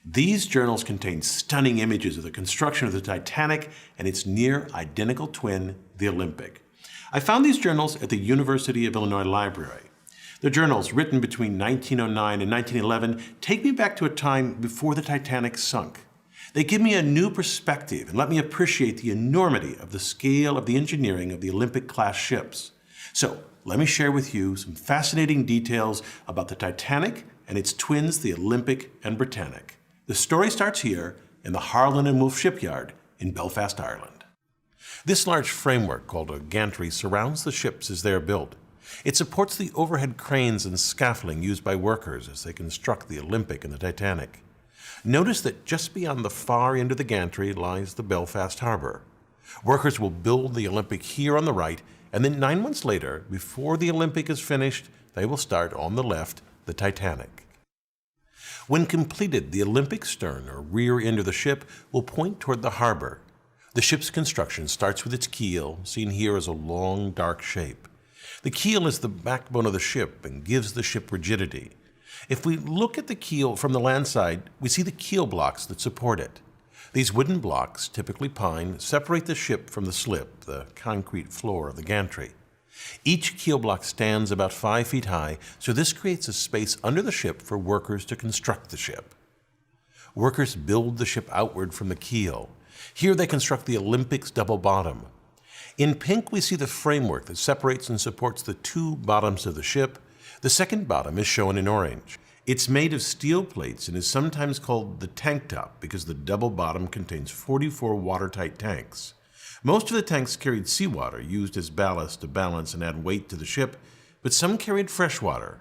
These journals contain stunning images of the construction of the Titanic and its near-identical twin, the Olympic. I found these journals at the University of Illinois Library. The journals, written between 1909 and 1911, take me back to a time before the Titanic sunk. They give me a new perspective and let me appreciate the enormity of the scale of the engineering of the Olympic-class ships. So, let me share with you some fascinating details about the Titanic and its twins, the Olympic and Britannic. The story starts here in the Harland and Wolff shipyard in Belfast, Ireland. This large framework, called a gantry, surrounds the ships as they are built. It supports the overhead cranes and scaffolding used by workers as they construct the Olympic and the Titanic. Notice that just beyond the far end of the gantry lies the Belfast harbor. Workers will build the Olympic here on the right, and then 9 months later, before the Olympic is finished, they will start on the left the Titanic. When completed, the Olympic stern, or rear end of the ship, will point toward the harbor. The ship's construction starts with its keel, seen here as a long, dark shape. The keel is the backbone of the ship and gives the ship rigidity. If we look at the keel from the land side, we see the keel blocks that support it. These wooden blocks, typically pine, separate the ship from the slip, the concrete floor of the gantry. Each keel block stands about 5 feet high, so this creates a space under the ship for workers to construct the ship. Workers build the ship outward from the keel. Here they construct the Olympic's double bottom. In pink, we see the framework that separates and supports the two bottoms of the ship. The second bottom is shown in orange. It's made of steel plates and is sometimes called the tank top because the double bottom contains 44 watertight tanks. Most of the tanks carried seawater used as ballast to balance and add weight to the ship, but some carried fresh water.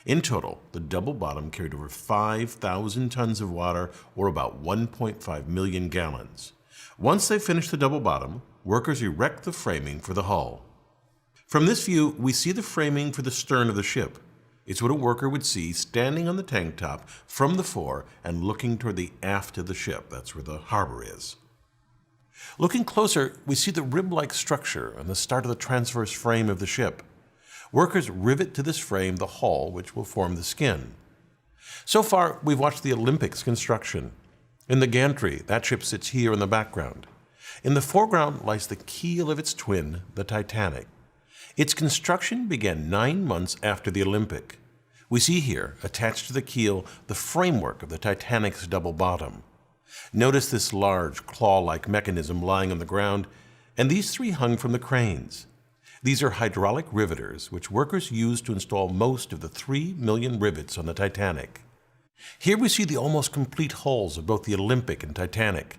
In total, the double bottom carried over 5,000 tons of water, or about 1.5 million gallons. Once they finish the double bottom, workers erect the framing for the hull. From this view, we see the framing for the stern of the ship. It's what a worker would see standing on the tank top from the fore and looking toward the aft of the ship. That's where the harbor is. Looking closer, we see the rib-like structure on the start of the transverse frame of the ship. Workers rivet to this frame the hull, which will form the skin. So far, we've watched the Olympic's construction. In the gantry, that ship sits here in the background. In the foreground lies the keel of its twin, the Titanic. Its construction began 9 months after the Olympic. We see here, attached to the keel, the framework of the Titanic's double bottom. Notice this large, claw-like mechanism lying on the ground, and these three hung from the cranes. These are hydraulic riveters, which workers used to install most of the 3 million rivets on the Titanic. Here we see the almost complete hulls of both the Olympic and Titanic.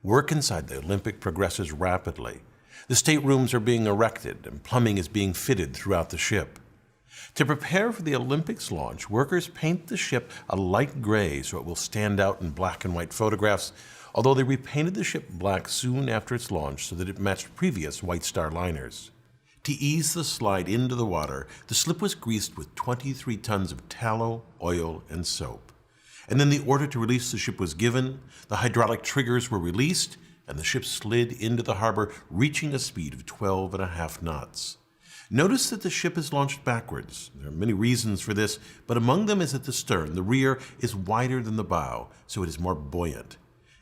Work inside the Olympic progresses rapidly. The staterooms are being erected, and plumbing is being fitted throughout the ship. To prepare for the Olympic's launch, workers paint the ship a light gray so it will stand out in black and white photographs, although they repainted the ship black soon after its launch so that it matched previous White Star liners. To ease the slide into the water, the slip was greased with 23 tons of tallow, oil, and soap. And then the order to release the ship was given, the hydraulic triggers were released, and the ship slid into the harbor, reaching a speed of 12.5 knots. Notice that the ship is launched backwards. There are many reasons for this, but among them is that the stern, the rear, is wider than the bow, so it is more buoyant.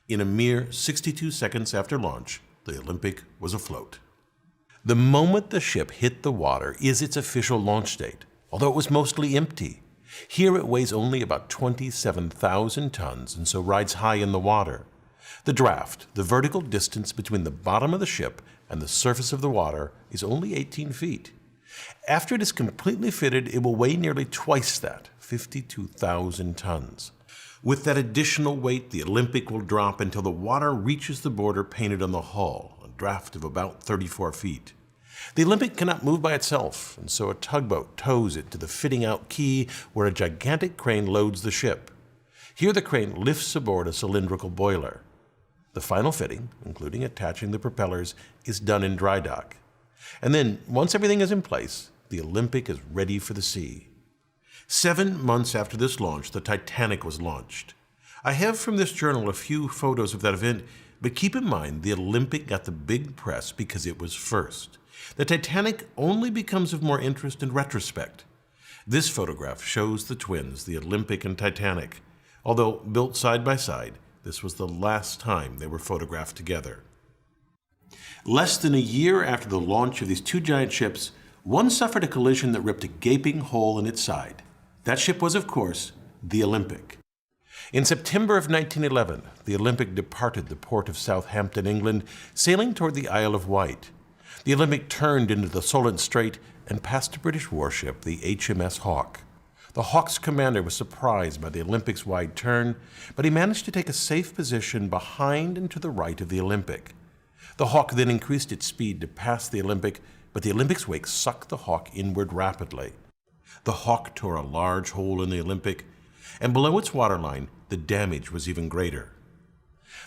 In a mere 62 seconds after launch, the Olympic was afloat. The moment the ship hit the water is its official launch date, although it was mostly empty. Here it weighs only about 27,000 tons and so rides high in the water. The draft, the vertical distance between the bottom of the ship and the surface of the water, is only 18 feet. After it is completely fitted, it will weigh nearly twice that, 52,000 tons. With that additional weight, the Olympic will drop until the water reaches the border painted on the hull, a draft of about 34 feet. The Olympic cannot move by itself, and so a tugboat tows it to the fitting-out quay where a gigantic crane loads the ship. Here the crane lifts aboard a cylindrical boiler. The final fitting, including attaching the propellers, is done in dry dock. And then, once everything is in place, the Olympic is ready for the sea. 7 months after this launch, the Titanic was launched. I have from this journal a few photos of that event, but keep in mind the Olympic got the big press because it was first. The Titanic only becomes of more interest in retrospect. This photograph shows the twins, the Olympic and Titanic. Although built side by side, this was the last time they were photographed together. Less than a year after the launch of these two giant ships, one suffered a collision that ripped a gaping hole in its side. That ship was, of course, the Olympic. In September of 1911, the Olympic departed the port of Southampton, England, sailing toward the Isle of Wight. The Olympic turned into the Solent Strait and passed a British warship, the HMS Hawke. The Hawke's commander was surprised by the Olympic's wide turn, but he managed to take a safe position behind and to the right of the Olympic. The Hawke then increased its speed to pass the Olympic, but the Olympic's wake sucked the Hawke inward rapidly. The Hawke tore a large hole in the Olympic, and below its waterline, the damage was even greater.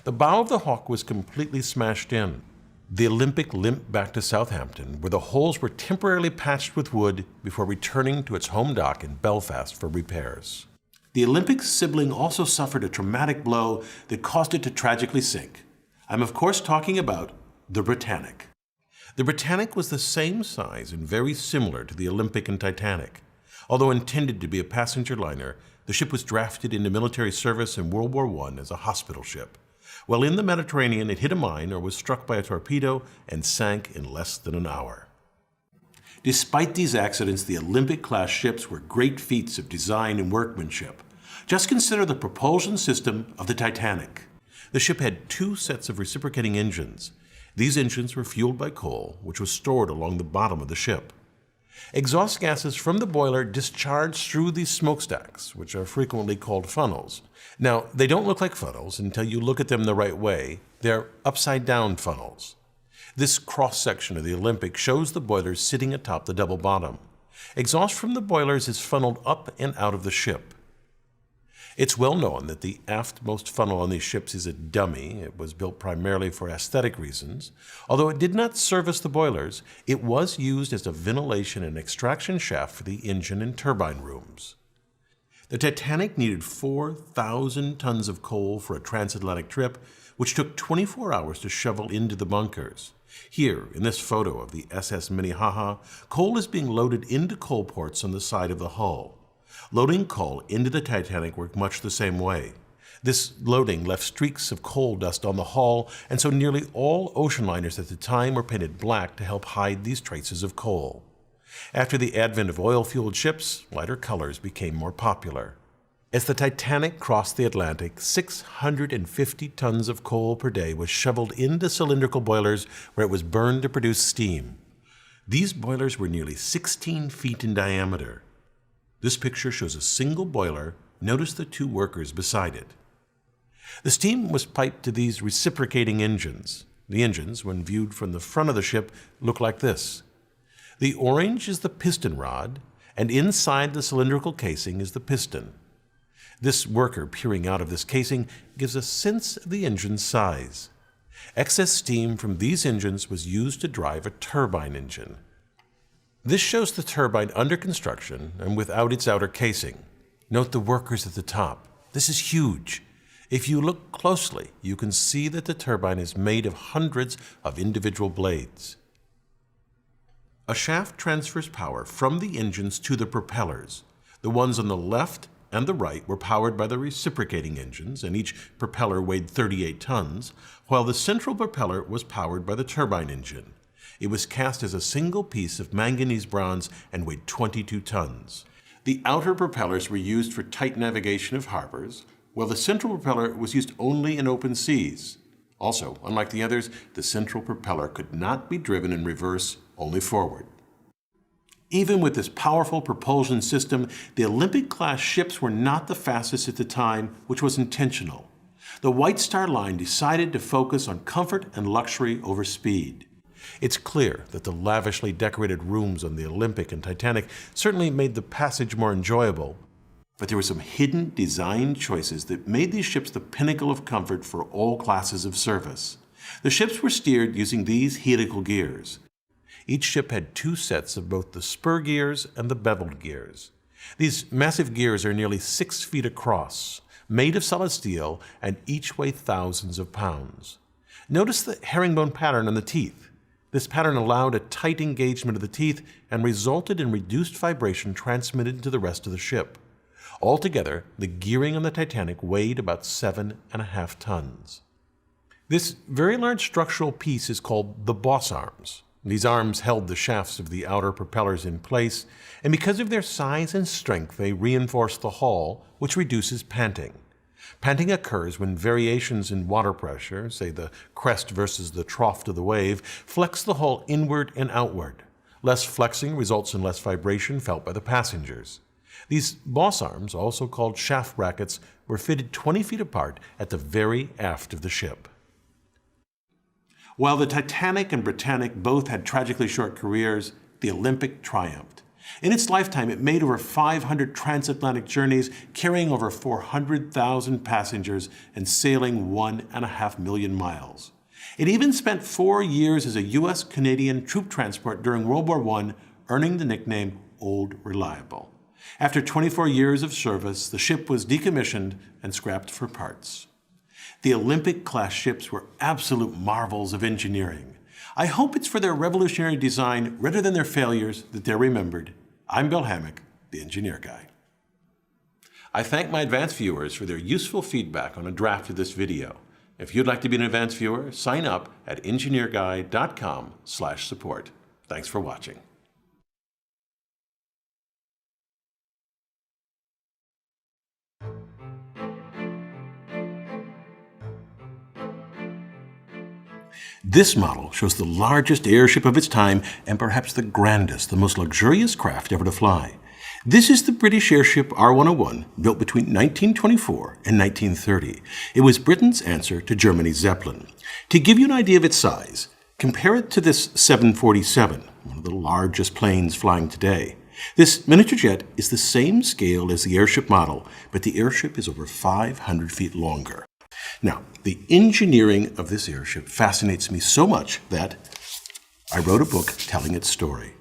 The bow of the Hawke was completely smashed in. The Olympic limped back to Southampton, where the holes were temporarily patched with wood before returning to its home dock in Belfast for repairs. The Olympic's sibling also suffered a traumatic blow that caused it to tragically sink. I'm of course talking about the Britannic. The Britannic was the same size and very similar to the Olympic and Titanic. Although intended to be a passenger liner, the ship was drafted into military service in World War I as a hospital ship. While in the Mediterranean, it hit a mine or was struck by a torpedo and sank in less than an hour. Despite these accidents, the Olympic-class ships were great feats of design and workmanship. Just consider the propulsion system of the Titanic. The ship had two sets of reciprocating engines. These engines were fueled by coal, which was stored along the bottom of the ship. Exhaust gases from the boiler discharged through these smokestacks, which are frequently called funnels. Now, they don't look like funnels until you look at them the right way. They're upside-down funnels. This cross-section of the Olympic shows the boilers sitting atop the double bottom. Exhaust from the boilers is funneled up and out of the ship. It's well known that the aftmost funnel on these ships is a dummy. It was built primarily for aesthetic reasons. Although it did not service the boilers, it was used as a ventilation and extraction shaft for the engine and turbine rooms. The Titanic needed 4,000 tons of coal for a transatlantic trip, which took 24 hours to shovel into the bunkers. Here, in this photo of the SS Minnehaha, coal is being loaded into coal ports on the side of the hull. Loading coal into the Titanic worked much the same way. This loading left streaks of coal dust on the hull, and so nearly all ocean liners at the time were painted black to help hide these traces of coal. After the advent of oil-fueled ships, lighter colors became more popular. As the Titanic crossed the Atlantic, 650 tons of coal per day was shoveled into cylindrical boilers where it was burned to produce steam. These boilers were nearly 16 feet in diameter. This picture shows a single boiler. Notice the two workers beside it. The steam was piped to these reciprocating engines. The engines, when viewed from the front of the ship, look like this. The orange is the piston rod, and inside the cylindrical casing is the piston. This worker peering out of this casing gives a sense of the engine's size. Excess steam from these engines was used to drive a turbine engine. This shows the turbine under construction and without its outer casing. Note the workers at the top. This is huge. If you look closely, you can see that the turbine is made of hundreds of individual blades. A shaft transfers power from the engines to the propellers. The ones on the left and the right were powered by the reciprocating engines, and each propeller weighed 38 tons, while the central propeller was powered by the turbine engine. It was cast as a single piece of manganese bronze and weighed 22 tons. The outer propellers were used for tight navigation of harbors, while the central propeller was used only in open seas. Also, unlike the others, the central propeller could not be driven in reverse, only forward. Even with this powerful propulsion system, the Olympic-class ships were not the fastest at the time, which was intentional. The White Star Line decided to focus on comfort and luxury over speed. It's clear that the lavishly decorated rooms on the Olympic and Titanic certainly made the passage more enjoyable, but there were some hidden design choices that made these ships the pinnacle of comfort for all classes of service. The ships were steered using these helical gears. Each ship had two sets of both the spur gears and the beveled gears. These massive gears are nearly 6 feet across, made of solid steel, and each weigh thousands of pounds. Notice the herringbone pattern on the teeth. This pattern allowed a tight engagement of the teeth and resulted in reduced vibration transmitted to the rest of the ship. Altogether, the gearing on the Titanic weighed about 7.5 tons. This very large structural piece is called the boss arms. These arms held the shafts of the outer propellers in place, and because of their size and strength, they reinforce the hull, which reduces panting. Panting occurs when variations in water pressure, say the crest versus the trough of the wave, flex the hull inward and outward. Less flexing results in less vibration felt by the passengers. These boss arms, also called shaft brackets, were fitted 20 feet apart at the very aft of the ship. While the Titanic and Britannic both had tragically short careers, the Olympic triumphed. In its lifetime, it made over 500 transatlantic journeys, carrying over 400,000 passengers and sailing 1.5 million miles. It even spent 4 years as a U.S.-Canadian troop transport during World War I, earning the nickname Old Reliable. After 24 years of service, the ship was decommissioned and scrapped for parts. The Olympic-class ships were absolute marvels of engineering. I hope it's for their revolutionary design rather than their failures that they're remembered. I'm Bill Hammack, the Engineer Guy. I thank my advanced viewers for their useful feedback on a draft of this video. If you'd like to be an advanced viewer, sign up at engineerguy.com/support. Thanks for watching. This model shows the largest airship of its time and perhaps the grandest, the most luxurious craft ever to fly. This is the British airship R101, built between 1924 and 1930. It was Britain's answer to Germany's Zeppelin. To give you an idea of its size, compare it to this 747, one of the largest planes flying today. This miniature jet is the same scale as the airship model, but the airship is over 500 feet longer. Now, the engineering of this airship fascinates me so much that I wrote a book telling its story.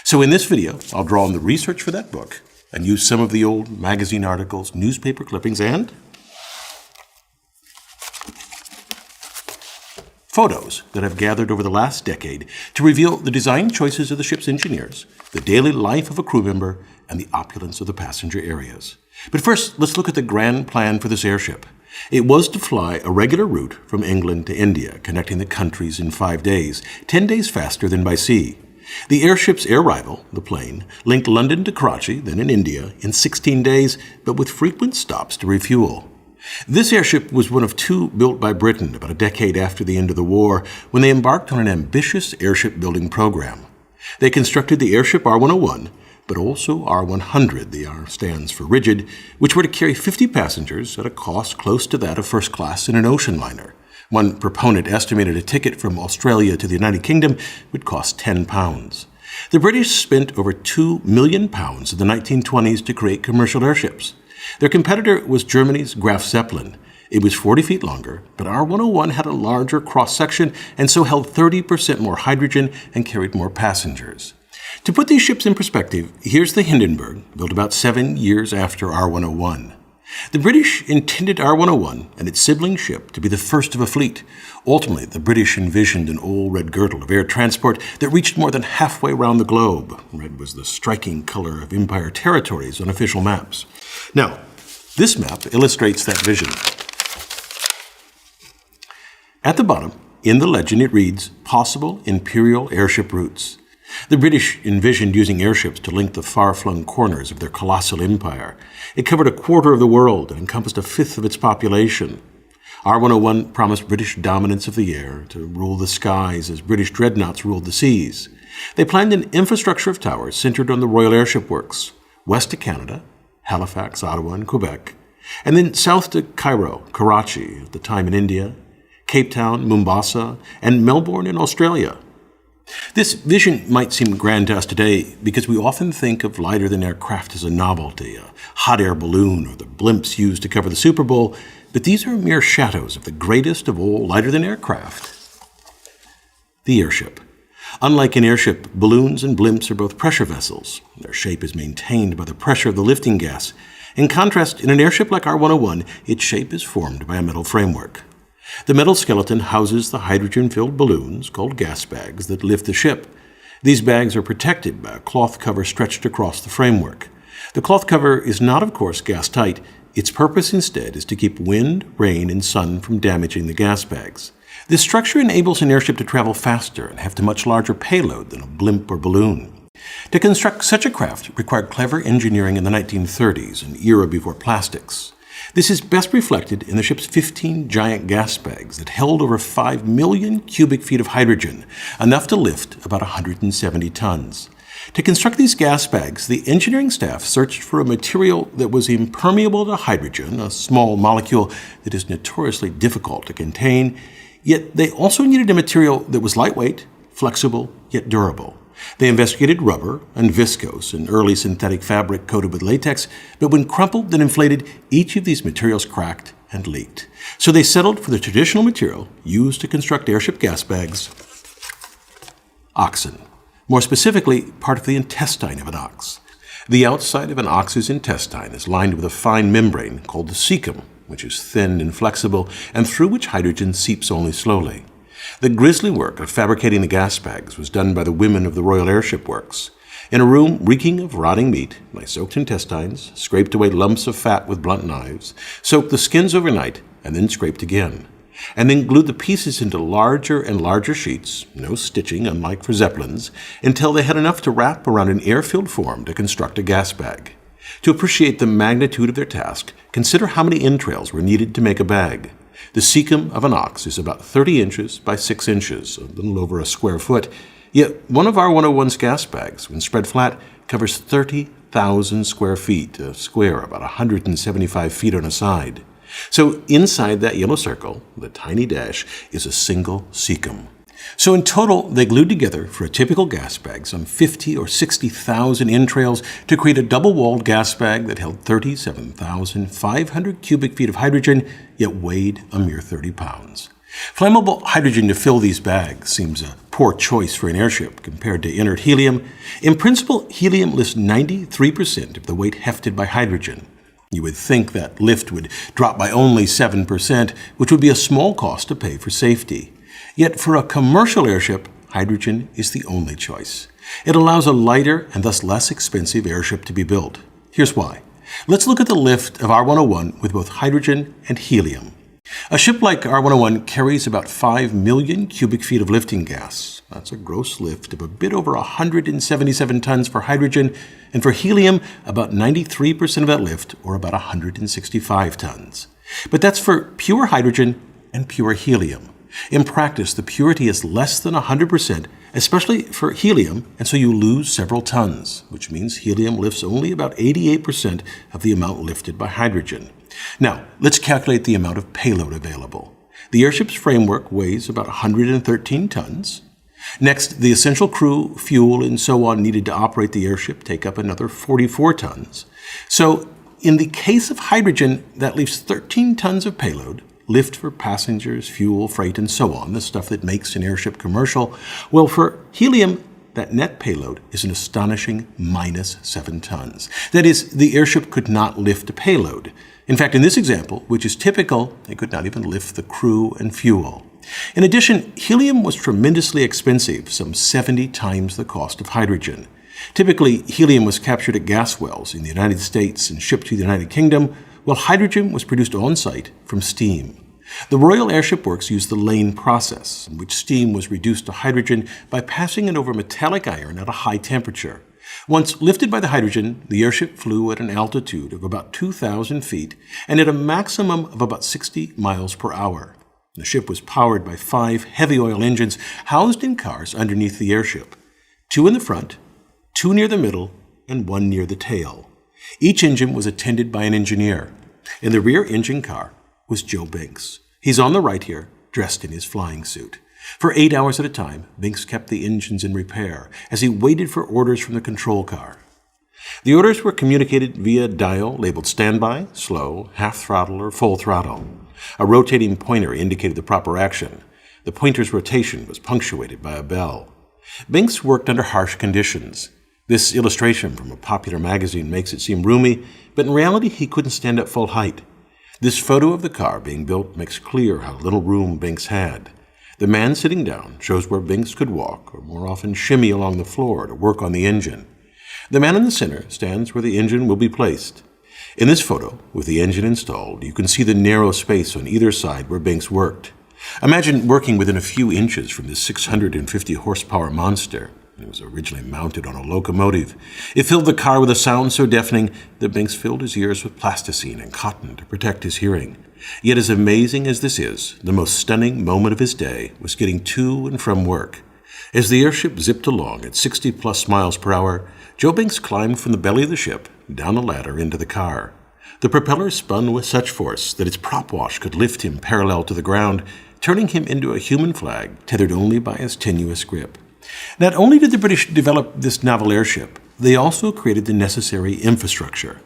So in this video, I'll draw on the research for that book and use some of the old magazine articles, newspaper clippings, and photos that I've gathered over the last decade to reveal the design choices of the ship's engineers, the daily life of a crew member, and the opulence of the passenger areas. But first, let's look at the grand plan for this airship. It was to fly a regular route from England to India, connecting the countries in 5 days, 10 days faster than by sea. The airship's air rival, the plane, linked London to Karachi, then in India, in 16 days, but with frequent stops to refuel. This airship was one of 2 built by Britain about a decade after the end of the war, when they embarked on an ambitious airship building program. They constructed the airship R101, but also R100, the R stands for rigid, which were to carry 50 passengers at a cost close to that of first class in an ocean liner. One proponent estimated a ticket from Australia to the United Kingdom would cost £10. The British spent over £2 million in the 1920s to create commercial airships. Their competitor was Germany's Graf Zeppelin. It was 40 feet longer, but R101 had a larger cross-section and so held 30% more hydrogen and carried more passengers. To put these ships in perspective, here's the Hindenburg, built about 7 years after R101. The British intended R101 and its sibling ship to be the first of a fleet. Ultimately, the British envisioned an old red girdle of air transport that reached more than halfway around the globe. Red was the striking color of Empire territories on official maps. Now, this map illustrates that vision. At the bottom, in the legend, it reads, "Possible Imperial Airship Routes." The British envisioned using airships to link the far-flung corners of their colossal empire. It covered a quarter of the world and encompassed a fifth of its population. R101 promised British dominance of the air, to rule the skies as British dreadnoughts ruled the seas. They planned an infrastructure of towers centered on the Royal Airship Works, west to Canada, Halifax, Ottawa, and Quebec, and then south to Cairo, Karachi, at the time in India, Cape Town, Mombasa, and Melbourne in Australia. This vision might seem grand to us today because we often think of lighter-than-air craft as a novelty, a hot air balloon, or the blimps used to cover the Super Bowl, but these are mere shadows of the greatest of all lighter-than-air craft, the airship. Unlike an airship, balloons and blimps are both pressure vessels. Their shape is maintained by the pressure of the lifting gas. In contrast, in an airship like R101, its shape is formed by a metal framework. The metal skeleton houses the hydrogen-filled balloons, called gas bags, that lift the ship. These bags are protected by a cloth cover stretched across the framework. The cloth cover is not, of course, gas-tight. Its purpose instead is to keep wind, rain, and sun from damaging the gas bags. This structure enables an airship to travel faster and have a much larger payload than a blimp or balloon. To construct such a craft required clever engineering in the 1930s, an era before plastics. This is best reflected in the ship's 15 giant gas bags that held over 5 million cubic feet of hydrogen, enough to lift about 170 tons. To construct these gas bags, the engineering staff searched for a material that was impermeable to hydrogen, a small molecule that is notoriously difficult to contain, yet they also needed a material that was lightweight, flexible, yet durable. They investigated rubber and viscose, an early synthetic fabric coated with latex, but when crumpled and inflated, each of these materials cracked and leaked. So they settled for the traditional material used to construct airship gas bags: oxen. More specifically, part of the intestine of an ox. The outside of an ox's intestine is lined with a fine membrane called the cecum, which is thin and flexible, and through which hydrogen seeps only slowly. The grisly work of fabricating the gas bags was done by the women of the Royal Airship Works. In a room reeking of rotting meat, they soaked intestines, scraped away lumps of fat with blunt knives, soaked the skins overnight, and then scraped again, and then glued the pieces into larger and larger sheets, no stitching unlike for zeppelins, until they had enough to wrap around an air-filled form to construct a gas bag. To appreciate the magnitude of their task, consider how many entrails were needed to make a bag. The cecum of an ox is about 30 inches by 6 inches, a little over a square foot, yet one of our 101's gas bags, when spread flat, covers 30,000 square feet, a square about 175 feet on a side. So inside that yellow circle, the tiny dash, is a single cecum. So in total, they glued together for a typical gas bag some 50 or 60,000 entrails to create a double-walled gas bag that held 37,500 cubic feet of hydrogen, yet weighed a mere 30 pounds. Flammable hydrogen to fill these bags seems a poor choice for an airship compared to inert helium. In principle, helium lifts 93% of the weight hefted by hydrogen. You would think that lift would drop by only 7%, which would be a small cost to pay for safety. Yet for a commercial airship, hydrogen is the only choice. It allows a lighter and thus less expensive airship to be built. Here's why. Let's look at the lift of R101 with both hydrogen and helium. A ship like R101 carries about 5 million cubic feet of lifting gas. That's a gross lift of a bit over 177 tons for hydrogen, and for helium, about 93% of that lift, or about 165 tons. But that's for pure hydrogen and pure helium. In practice, the purity is less than 100%, especially for helium, and so you lose several tons, which means helium lifts only about 88% of the amount lifted by hydrogen. Now, let's calculate the amount of payload available. The airship's framework weighs about 113 tons. Next, the essential crew, fuel, and so on needed to operate the airship take up another 44 tons. So, in the case of hydrogen, that leaves 13 tons of payload, lift for passengers, fuel, freight, and so on, the stuff that makes an airship commercial. Well, for helium, that net payload is an astonishing minus 7 tons. That is, the airship could not lift a payload. In fact, in this example, which is typical, they could not even lift the crew and fuel. In addition, helium was tremendously expensive, some 70 times the cost of hydrogen. Typically, helium was captured at gas wells in the United States and shipped to the United Kingdom, while hydrogen was produced on-site from steam. The Royal Airship Works used the Lane process, in which steam was reduced to hydrogen by passing it over metallic iron at a high temperature. Once lifted by the hydrogen, the airship flew at an altitude of about 2,000 feet and at a maximum of about 60 miles per hour. The ship was powered by 5 heavy oil engines housed in cars underneath the airship, 2 in the front, 2 near the middle, and 1 near the tail. Each engine was attended by an engineer. In the rear engine car was Joe Binks. He's on the right here, dressed in his flying suit. For 8 hours at a time, Binks kept the engines in repair as he waited for orders from the control car. The orders were communicated via a dial labeled standby, slow, half throttle, or full throttle. A rotating pointer indicated the proper action. The pointer's rotation was punctuated by a bell. Binks worked under harsh conditions. This illustration from a popular magazine makes it seem roomy, but in reality he couldn't stand at full height. This photo of the car being built makes clear how little room Binks had. The man sitting down shows where Binks could walk, or more often shimmy along the floor to work on the engine. The man in the center stands where the engine will be placed. In this photo, with the engine installed, you can see the narrow space on either side where Banks worked. Imagine working within a few inches from this 650 horsepower monster. It was originally mounted on a locomotive. It filled the car with a sound so deafening that Banks filled his ears with plasticine and cotton to protect his hearing. Yet as amazing as this is, the most stunning moment of his day was getting to and from work. As the airship zipped along at 60+ miles per hour, Joe Banks climbed from the belly of the ship, down a ladder into the car. The propeller spun with such force that its prop wash could lift him parallel to the ground, turning him into a human flag tethered only by his tenuous grip. Not only did the British develop this naval airship, they also created the necessary infrastructure.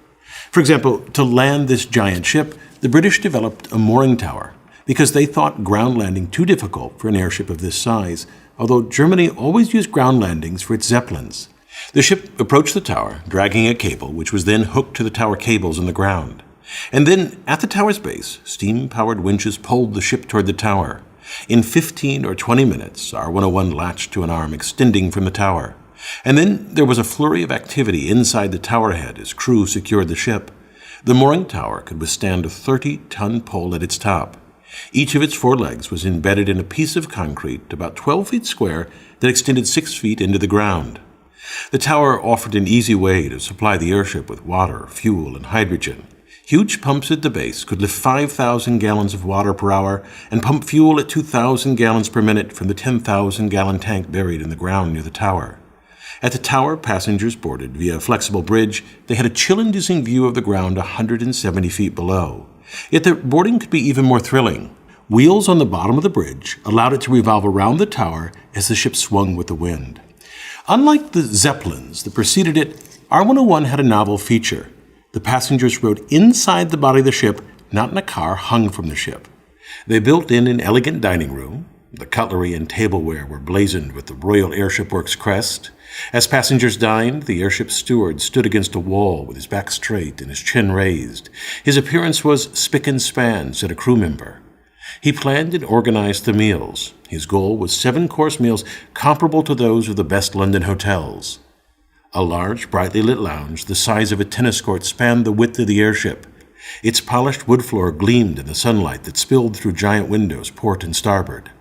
For example, to land this giant ship, the British developed a mooring tower because they thought ground landing too difficult for an airship of this size, although Germany always used ground landings for its Zeppelins. The ship approached the tower, dragging a cable, which was then hooked to the tower cables in the ground. And then, at the tower's base, steam-powered winches pulled the ship toward the tower. In 15 or 20 minutes, R-101 latched to an arm extending from the tower. And then there was a flurry of activity inside the towerhead as crew secured the ship. The mooring tower could withstand a 30-ton pole at its top. Each of its 4 legs was embedded in a piece of concrete about 12 feet square that extended 6 feet into the ground. The tower offered an easy way to supply the airship with water, fuel, and hydrogen. Huge pumps at the base could lift 5,000 gallons of water per hour and pump fuel at 2,000 gallons per minute from the 10,000-gallon tank buried in the ground near the tower. At the tower, passengers boarded via a flexible bridge. They had a chill-inducing view of the ground 170 feet below. Yet the boarding could be even more thrilling. Wheels on the bottom of the bridge allowed it to revolve around the tower as the ship swung with the wind. Unlike the Zeppelins that preceded it, R-101 had a novel feature. The passengers rode inside the body of the ship, not in a car hung from the ship. They built in an elegant dining room. The cutlery and tableware were blazoned with the Royal Airship Works crest. As passengers dined, the airship steward stood against a wall with his back straight and his chin raised. His appearance was spick and span, said a crew member. He planned and organized the meals. His goal was 7-course meals comparable to those of the best London hotels. A large, brightly lit lounge the size of a tennis court spanned the width of the airship. Its polished wood floor gleamed in the sunlight that spilled through giant windows port and starboard.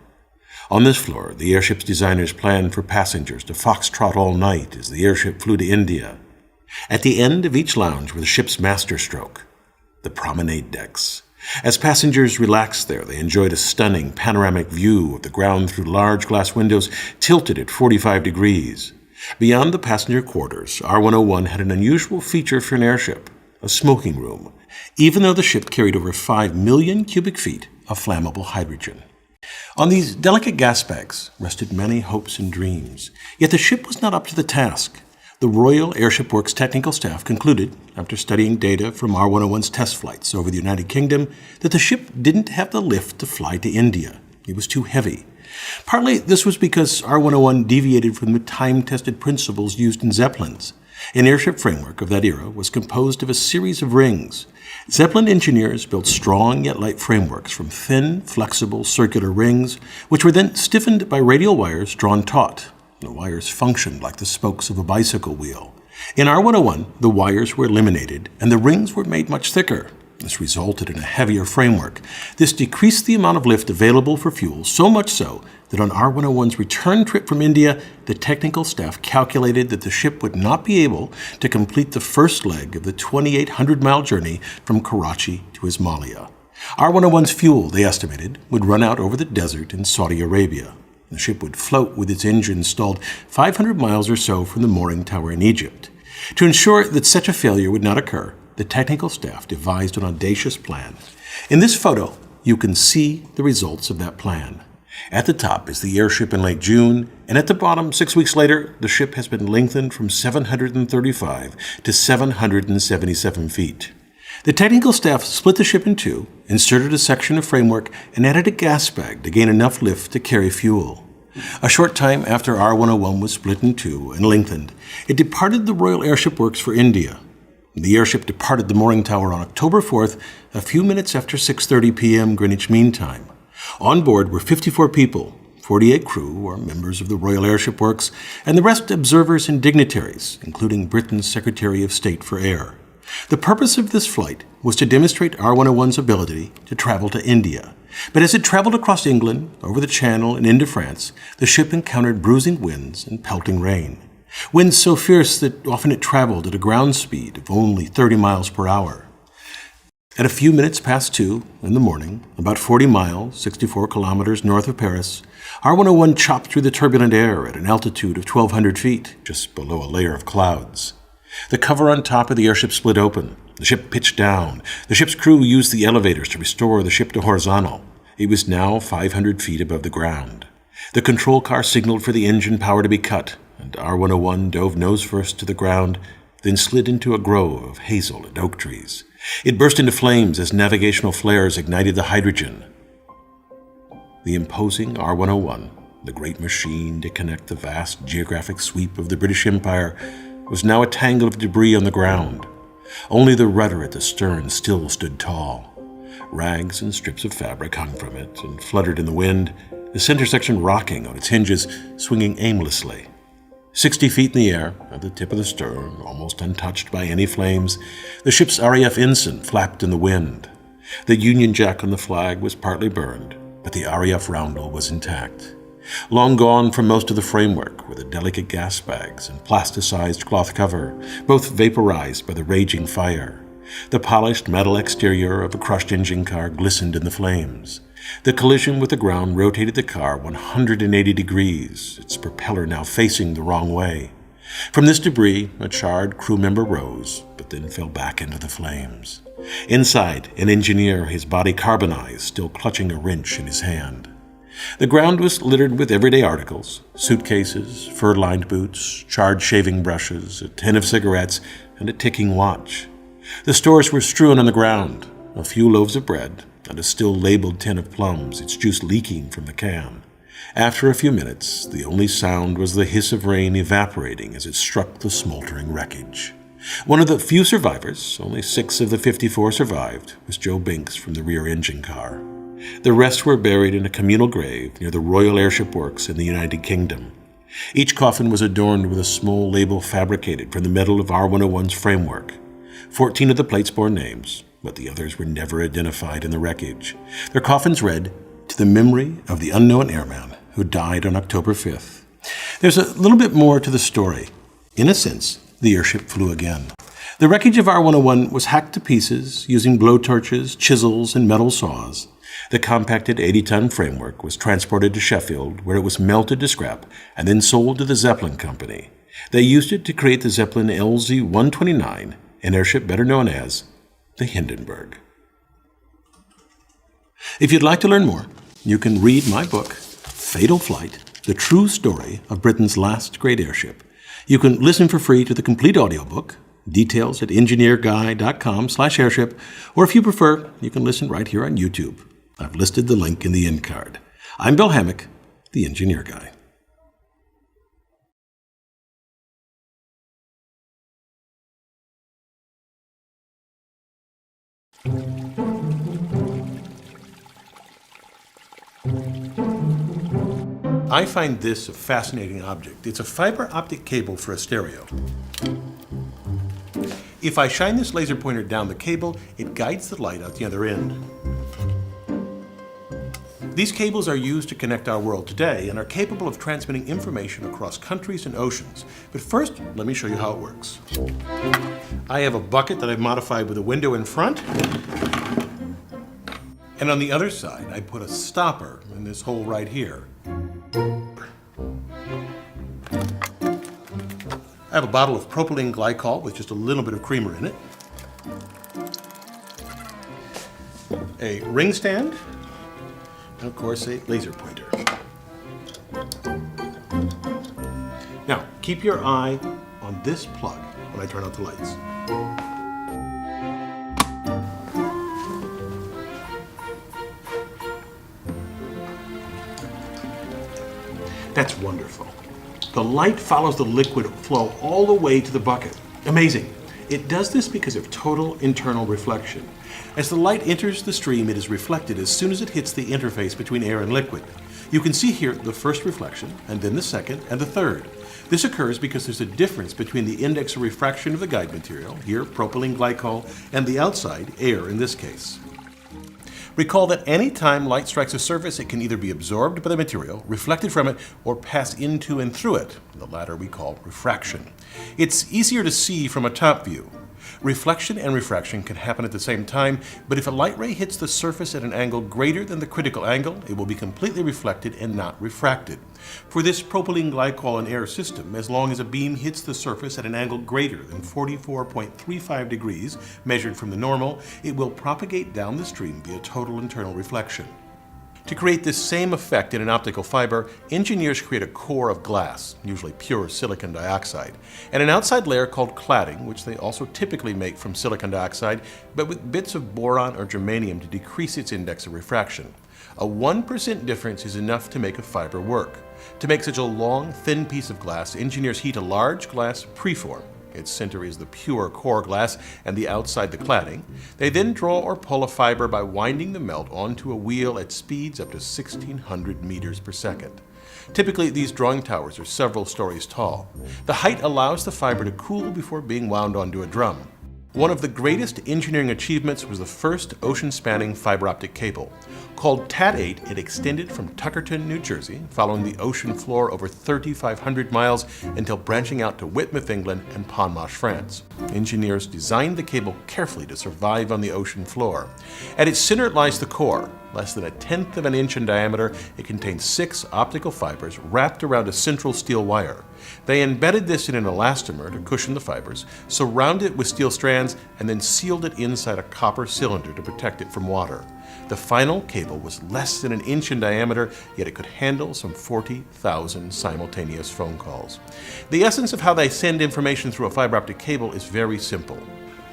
On this floor, the airship's designers planned for passengers to foxtrot all night as the airship flew to India. At the end of each lounge were the ship's masterstroke, the promenade decks. As passengers relaxed there, they enjoyed a stunning panoramic view of the ground through large glass windows tilted at 45 degrees. Beyond the passenger quarters, R-101 had an unusual feature for an airship, a smoking room, even though the ship carried over 5 million cubic feet of flammable hydrogen. On these delicate gas bags rested many hopes and dreams, yet the ship was not up to the task. The Royal Airship Works technical staff concluded, after studying data from R-101's test flights over the United Kingdom, that the ship didn't have the lift to fly to India. It was too heavy. Partly this was because R-101 deviated from the time-tested principles used in Zeppelins. An airship framework of that era was composed of a series of rings. Zeppelin engineers built strong yet light frameworks from thin, flexible, circular rings, which were then stiffened by radial wires drawn taut. The wires functioned like the spokes of a bicycle wheel. In R-101, the wires were eliminated and the rings were made much thicker. This resulted in a heavier framework. This decreased the amount of lift available for fuel, so much so that on R-101's return trip from India, the technical staff calculated that the ship would not be able to complete the first leg of the 2,800-mile journey from Karachi to Ismailia. R-101's fuel, they estimated, would run out over the desert in Saudi Arabia. The ship would float with its engine stalled 500 miles or so from the mooring tower in Egypt. To ensure that such a failure would not occur, the technical staff devised an audacious plan. In this photo, you can see the results of that plan. At the top is the airship in late June, and at the bottom, 6 weeks later, the ship has been lengthened from 735 to 777 feet. The technical staff split the ship in two, inserted a section of framework, and added a gas bag to gain enough lift to carry fuel. A short time after R-101 was split in two and lengthened, it departed the Royal Airship Works for India. The airship departed the mooring tower on October 4th, a few minutes after 6:30 p.m. Greenwich Mean Time. On board were 54 people, 48 crew, or members of the Royal Airship Works, and the rest observers and dignitaries, including Britain's Secretary of State for Air. The purpose of this flight was to demonstrate R101's ability to travel to India. But as it traveled across England, over the Channel, and into France, the ship encountered bruising winds and pelting rain. Winds so fierce that often it traveled at a ground speed of only 30 miles per hour. At a few minutes past 2 in the morning, about 40 miles, 64 kilometers north of Paris, R101 chopped through the turbulent air at an altitude of 1,200 feet, just below a layer of clouds. The cover on top of the airship split open. The ship pitched down. The ship's crew used the elevators to restore the ship to horizontal. It was now 500 feet above the ground. The control car signaled for the engine power to be cut, and R101 dove nose first to the ground, then slid into a grove of hazel and oak trees. It burst into flames as navigational flares ignited the hydrogen. The imposing R101, the great machine to connect the vast geographic sweep of the British Empire, was now a tangle of debris on the ground. Only the rudder at the stern still stood tall. Rags and strips of fabric hung from it and fluttered in the wind, the center section rocking on its hinges, swinging aimlessly. 60 feet in the air, at the tip of the stern, almost untouched by any flames, the ship's RAF ensign flapped in the wind. The Union Jack on the flag was partly burned, but the RAF roundel was intact. Long gone from most of the framework were the delicate gas bags and plasticized cloth cover, both vaporized by the raging fire. The polished metal exterior of a crushed engine car glistened in the flames. The collision with the ground rotated the car 180 degrees, its propeller now facing the wrong way. From this debris, a charred crew member rose, but then fell back into the flames. Inside, an engineer, his body carbonized, still clutching a wrench in his hand. The ground was littered with everyday articles: suitcases, fur-lined boots, charred shaving brushes, a tin of cigarettes, and a ticking watch. The stores were strewn on the ground, a few loaves of bread, and a still labeled tin of plums, its juice leaking from the can. After a few minutes, the only sound was the hiss of rain evaporating as it struck the smoldering wreckage. One of the few survivors, only 6 of the 54 survived, was Joe Binks from the rear engine car. The rest were buried in a communal grave near the Royal Airship Works in the United Kingdom. Each coffin was adorned with a small label fabricated from the metal of R101's framework. 14 of the plates bore names, but the others were never identified in the wreckage. Their coffins read, "To the memory of the unknown airman who died on October 5th. There's a little bit more to the story. In a sense, the airship flew again. The wreckage of R101 was hacked to pieces using blowtorches, chisels, and metal saws. The compacted 80-ton framework was transported to Sheffield, where it was melted to scrap and then sold to the Zeppelin Company. They used it to create the Zeppelin LZ-129, an airship better known as the Hindenburg. If you'd like to learn more, you can read my book, Fatal Flight, The True Story of Britain's Last Great Airship. You can listen for free to the complete audiobook, details at engineerguy.com/airship, or if you prefer, you can listen right here on YouTube. I've listed the link in the end card. I'm Bill Hammack, the Engineer Guy. I find this a fascinating object. It's a fiber optic cable for a stereo. If I shine this laser pointer down the cable, it guides the light out the other end. These cables are used to connect our world today and are capable of transmitting information across countries and oceans. But first, let me show you how it works. I have a bucket that I've modified with a window in front. And on the other side, I put a stopper in this hole right here. I have a bottle of propylene glycol with just a little bit of creamer in it. A ring stand. And of course, a laser pointer. Now, keep your eye on this plug when I turn out the lights. That's wonderful. The light follows the liquid flow all the way to the bucket. Amazing. It does this because of total internal reflection. As the light enters the stream, it is reflected as soon as it hits the interface between air and liquid. You can see here the first reflection, and then the second, and the third. This occurs because there's a difference between the index of refraction of the guide material, here propylene glycol, and the outside, air in this case. Recall that any time light strikes a surface, it can either be absorbed by the material, reflected from it, or pass into and through it. The latter we call refraction. It's easier to see from a top view. Reflection and refraction can happen at the same time, but if a light ray hits the surface at an angle greater than the critical angle, it will be completely reflected and not refracted. For this propylene glycol and air system, as long as a beam hits the surface at an angle greater than 44.35 degrees, measured from the normal, it will propagate down the stream via total internal reflection. To create this same effect in an optical fiber, engineers create a core of glass, usually pure silicon dioxide, and an outside layer called cladding, which they also typically make from silicon dioxide, but with bits of boron or germanium to decrease its index of refraction. A 1% difference is enough to make a fiber work. To make such a long, thin piece of glass, engineers heat a large glass preform. Its center is the pure core glass and the outside the cladding. They then draw or pull a fiber by winding the melt onto a wheel at speeds up to 1,600 meters per second. Typically, these drawing towers are several stories tall. The height allows the fiber to cool before being wound onto a drum. One of the greatest engineering achievements was the first ocean-spanning fiber optic cable. Called TAT-8, it extended from Tuckerton, New Jersey, following the ocean floor over 3,500 miles until branching out to Whitmouth, England, and Ponmarsh, France. Engineers designed the cable carefully to survive on the ocean floor. At its center lies the core. Less than 1/10 of an inch in diameter, it contains 6 optical fibers wrapped around a central steel wire. They embedded this in an elastomer to cushion the fibers, surrounded it with steel strands, and then sealed it inside a copper cylinder to protect it from water. The final cable was less than 1 inch in diameter, yet it could handle some 40,000 simultaneous phone calls. The essence of how they send information through a fiber optic cable is very simple.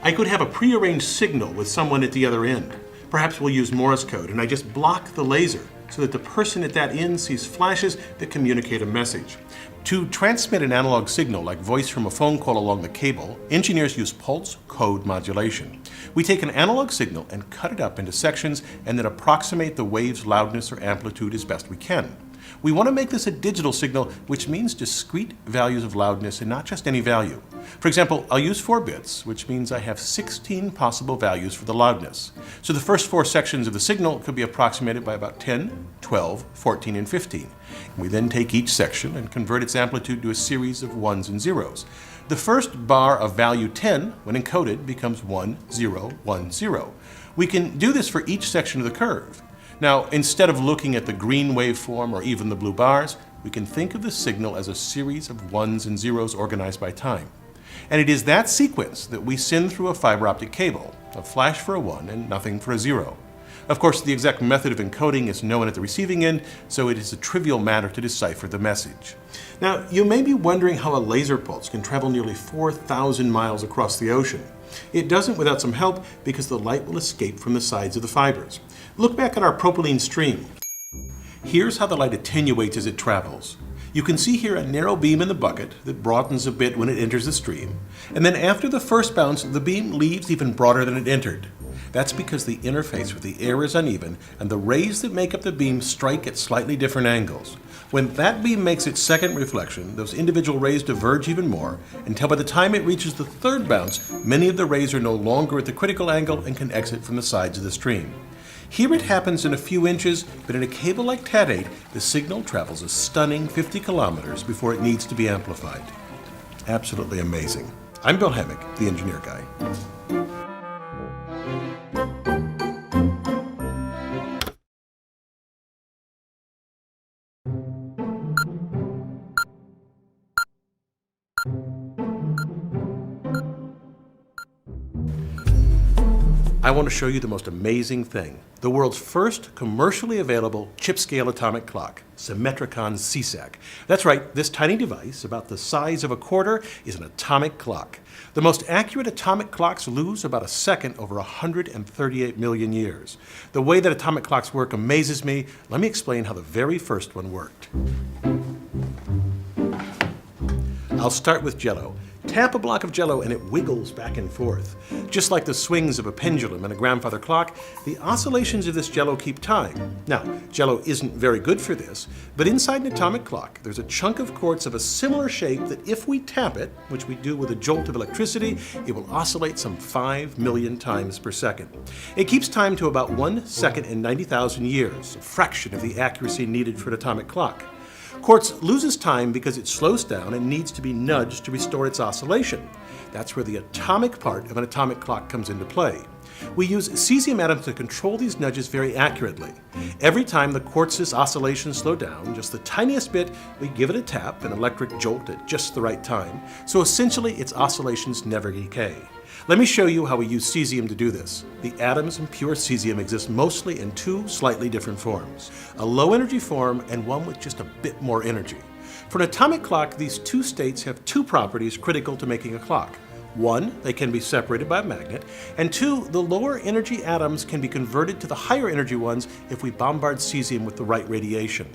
I could have a prearranged signal with someone at the other end. Perhaps we'll use Morse code, and I just block the laser so that the person at that end sees flashes that communicate a message. To transmit an analog signal like voice from a phone call along the cable, engineers use pulse code modulation. We take an analog signal and cut it up into sections and then approximate the wave's loudness or amplitude as best we can. We want to make this a digital signal, which means discrete values of loudness and not just any value. For example, I'll use 4 bits, which means I have 16 possible values for the loudness. So the first 4 sections of the signal could be approximated by about 10, 12, 14, and 15. We then take each section and convert its amplitude to a series of 1s and 0s. The first bar of value 10, when encoded, becomes 1, 0, 1, 0. We can do this for each section of the curve. Now, instead of looking at the green waveform or even the blue bars, we can think of the signal as a series of 1s and 0s organized by time. And it is that sequence that we send through a fiber optic cable, a flash for a 1 and nothing for a 0. Of course, the exact method of encoding is known at the receiving end, so it is a trivial matter to decipher the message. Now, you may be wondering how a laser pulse can travel nearly 4,000 miles across the ocean. It doesn't without some help because the light will escape from the sides of the fibers. Look back at our propylene stream. Here's how the light attenuates as it travels. You can see here a narrow beam in the bucket that broadens a bit when it enters the stream, and then after the first bounce, the beam leaves even broader than it entered. That's because the interface with the air is uneven, and the rays that make up the beam strike at slightly different angles. When that beam makes its second reflection, those individual rays diverge even more, until by the time it reaches the third bounce, many of the rays are no longer at the critical angle and can exit from the sides of the stream. Here it happens in a few inches, but in a cable like TAT-8, the signal travels a stunning 50 kilometers before it needs to be amplified. Absolutely amazing. I'm Bill Hammack, the Engineer Guy. I want to show you the most amazing thing. The world's first commercially available chip-scale atomic clock, Symmetricon CSAC. That's right, this tiny device, about the size of a quarter, is an atomic clock. The most accurate atomic clocks lose about a second over 138 million years. The way that atomic clocks work amazes me. Let me explain how the very first one worked. I'll start with Jello. tap a block of Jell-O and it wiggles back and forth. Just like the swings of a pendulum and a grandfather clock, the oscillations of this Jell-O keep time. Now, Jell-O isn't very good for this, but inside an atomic clock, there's a chunk of quartz of a similar shape that if we tap it, which we do with a jolt of electricity, it will oscillate some 5 million times per second. It keeps time to about 1 second in 90,000 years, a fraction of the accuracy needed for an atomic clock. Quartz loses time because it slows down and needs to be nudged to restore its oscillation. That's where the atomic part of an atomic clock comes into play. We use cesium atoms to control these nudges very accurately. Every time the quartz's oscillations slow down, just the tiniest bit, we give it a tap, an electric jolt at just the right time, so essentially its oscillations never decay. Let me show you how we use cesium to do this. The atoms in pure cesium exist mostly in two slightly different forms, a low energy form and one with just a bit more energy. For an atomic clock, these two states have two properties critical to making a clock. One, they can be separated by a magnet, and two, the lower energy atoms can be converted to the higher energy ones if we bombard cesium with the right radiation.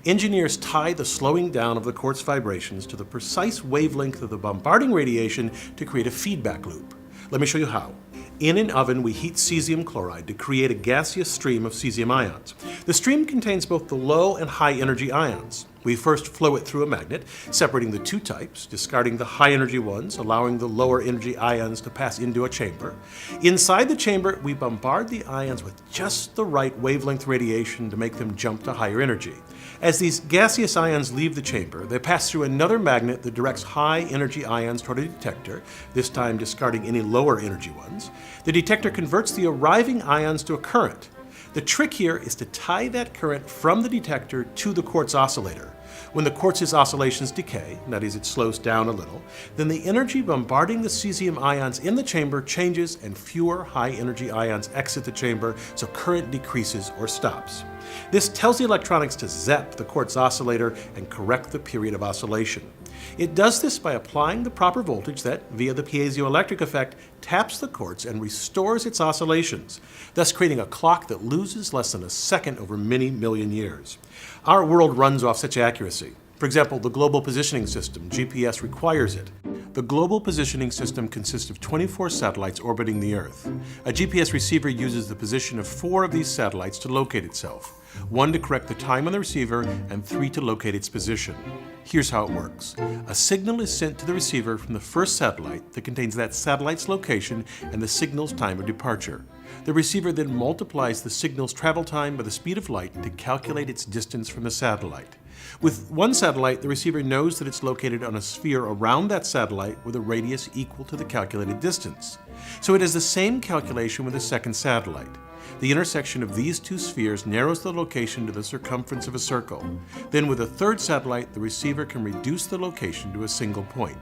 Engineers tie the slowing down of the quartz vibrations to the precise wavelength of the bombarding radiation to create a feedback loop. Let me show you how. In an oven, we heat cesium chloride to create a gaseous stream of cesium ions. The stream contains both the low and high energy ions. We first flow it through a magnet, separating the two types, discarding the high energy ones, allowing the lower energy ions to pass into a chamber. Inside the chamber, we bombard the ions with just the right wavelength radiation to make them jump to higher energy. As these gaseous ions leave the chamber, they pass through another magnet that directs high energy ions toward a detector, this time discarding any lower energy ones. The detector converts the arriving ions to a current. The trick here is to tie that current from the detector to the quartz oscillator. When the quartz's oscillations decay, that is, it slows down a little, then the energy bombarding the cesium ions in the chamber changes and fewer high energy ions exit the chamber, so current decreases or stops. This tells the electronics to zap the quartz oscillator and correct the period of oscillation. It does this by applying the proper voltage that, via the piezoelectric effect, taps the quartz and restores its oscillations, thus creating a clock that loses less than a second over many million years. Our world runs off such accuracy. For example, the Global Positioning System, GPS, requires it. The Global Positioning System consists of 24 satellites orbiting the Earth. A GPS receiver uses the position of 4 of these satellites to locate itself, 1 to correct the time on the receiver, and 3 to locate its position. Here's how it works. A signal is sent to the receiver from the first satellite that contains that satellite's location and the signal's time of departure. The receiver then multiplies the signal's travel time by the speed of light to calculate its distance from the satellite. With one satellite, the receiver knows that it's located on a sphere around that satellite with a radius equal to the calculated distance. So it has the same calculation with a second satellite. The intersection of these two spheres narrows the location to the circumference of a circle. Then with a third satellite, the receiver can reduce the location to a single point.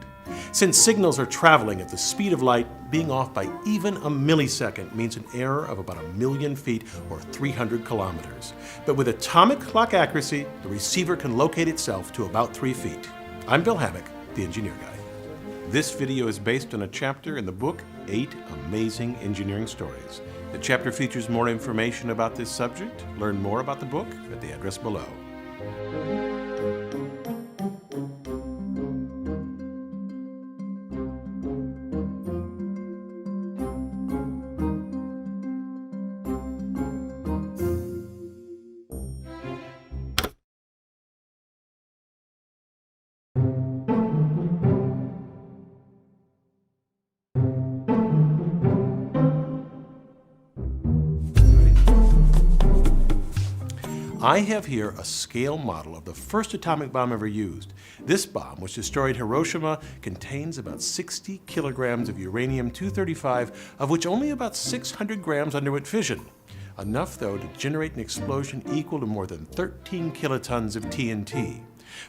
Since signals are traveling at the speed of light, being off by even a millisecond means an error of about 1,000,000 feet or 300 kilometers. But with atomic clock accuracy, the receiver can locate itself to about 3 feet. I'm Bill Hammack, the Engineer Guy. This video is based on a chapter in the book, 8 Amazing Engineering Stories. The chapter features more information about this subject. Learn more about the book at the address below. I have here a scale model of the first atomic bomb ever used. This bomb, which destroyed Hiroshima, contains about 60 kilograms of uranium-235, of which only about 600 grams underwent fission. Enough, though, to generate an explosion equal to more than 13 kilotons of TNT.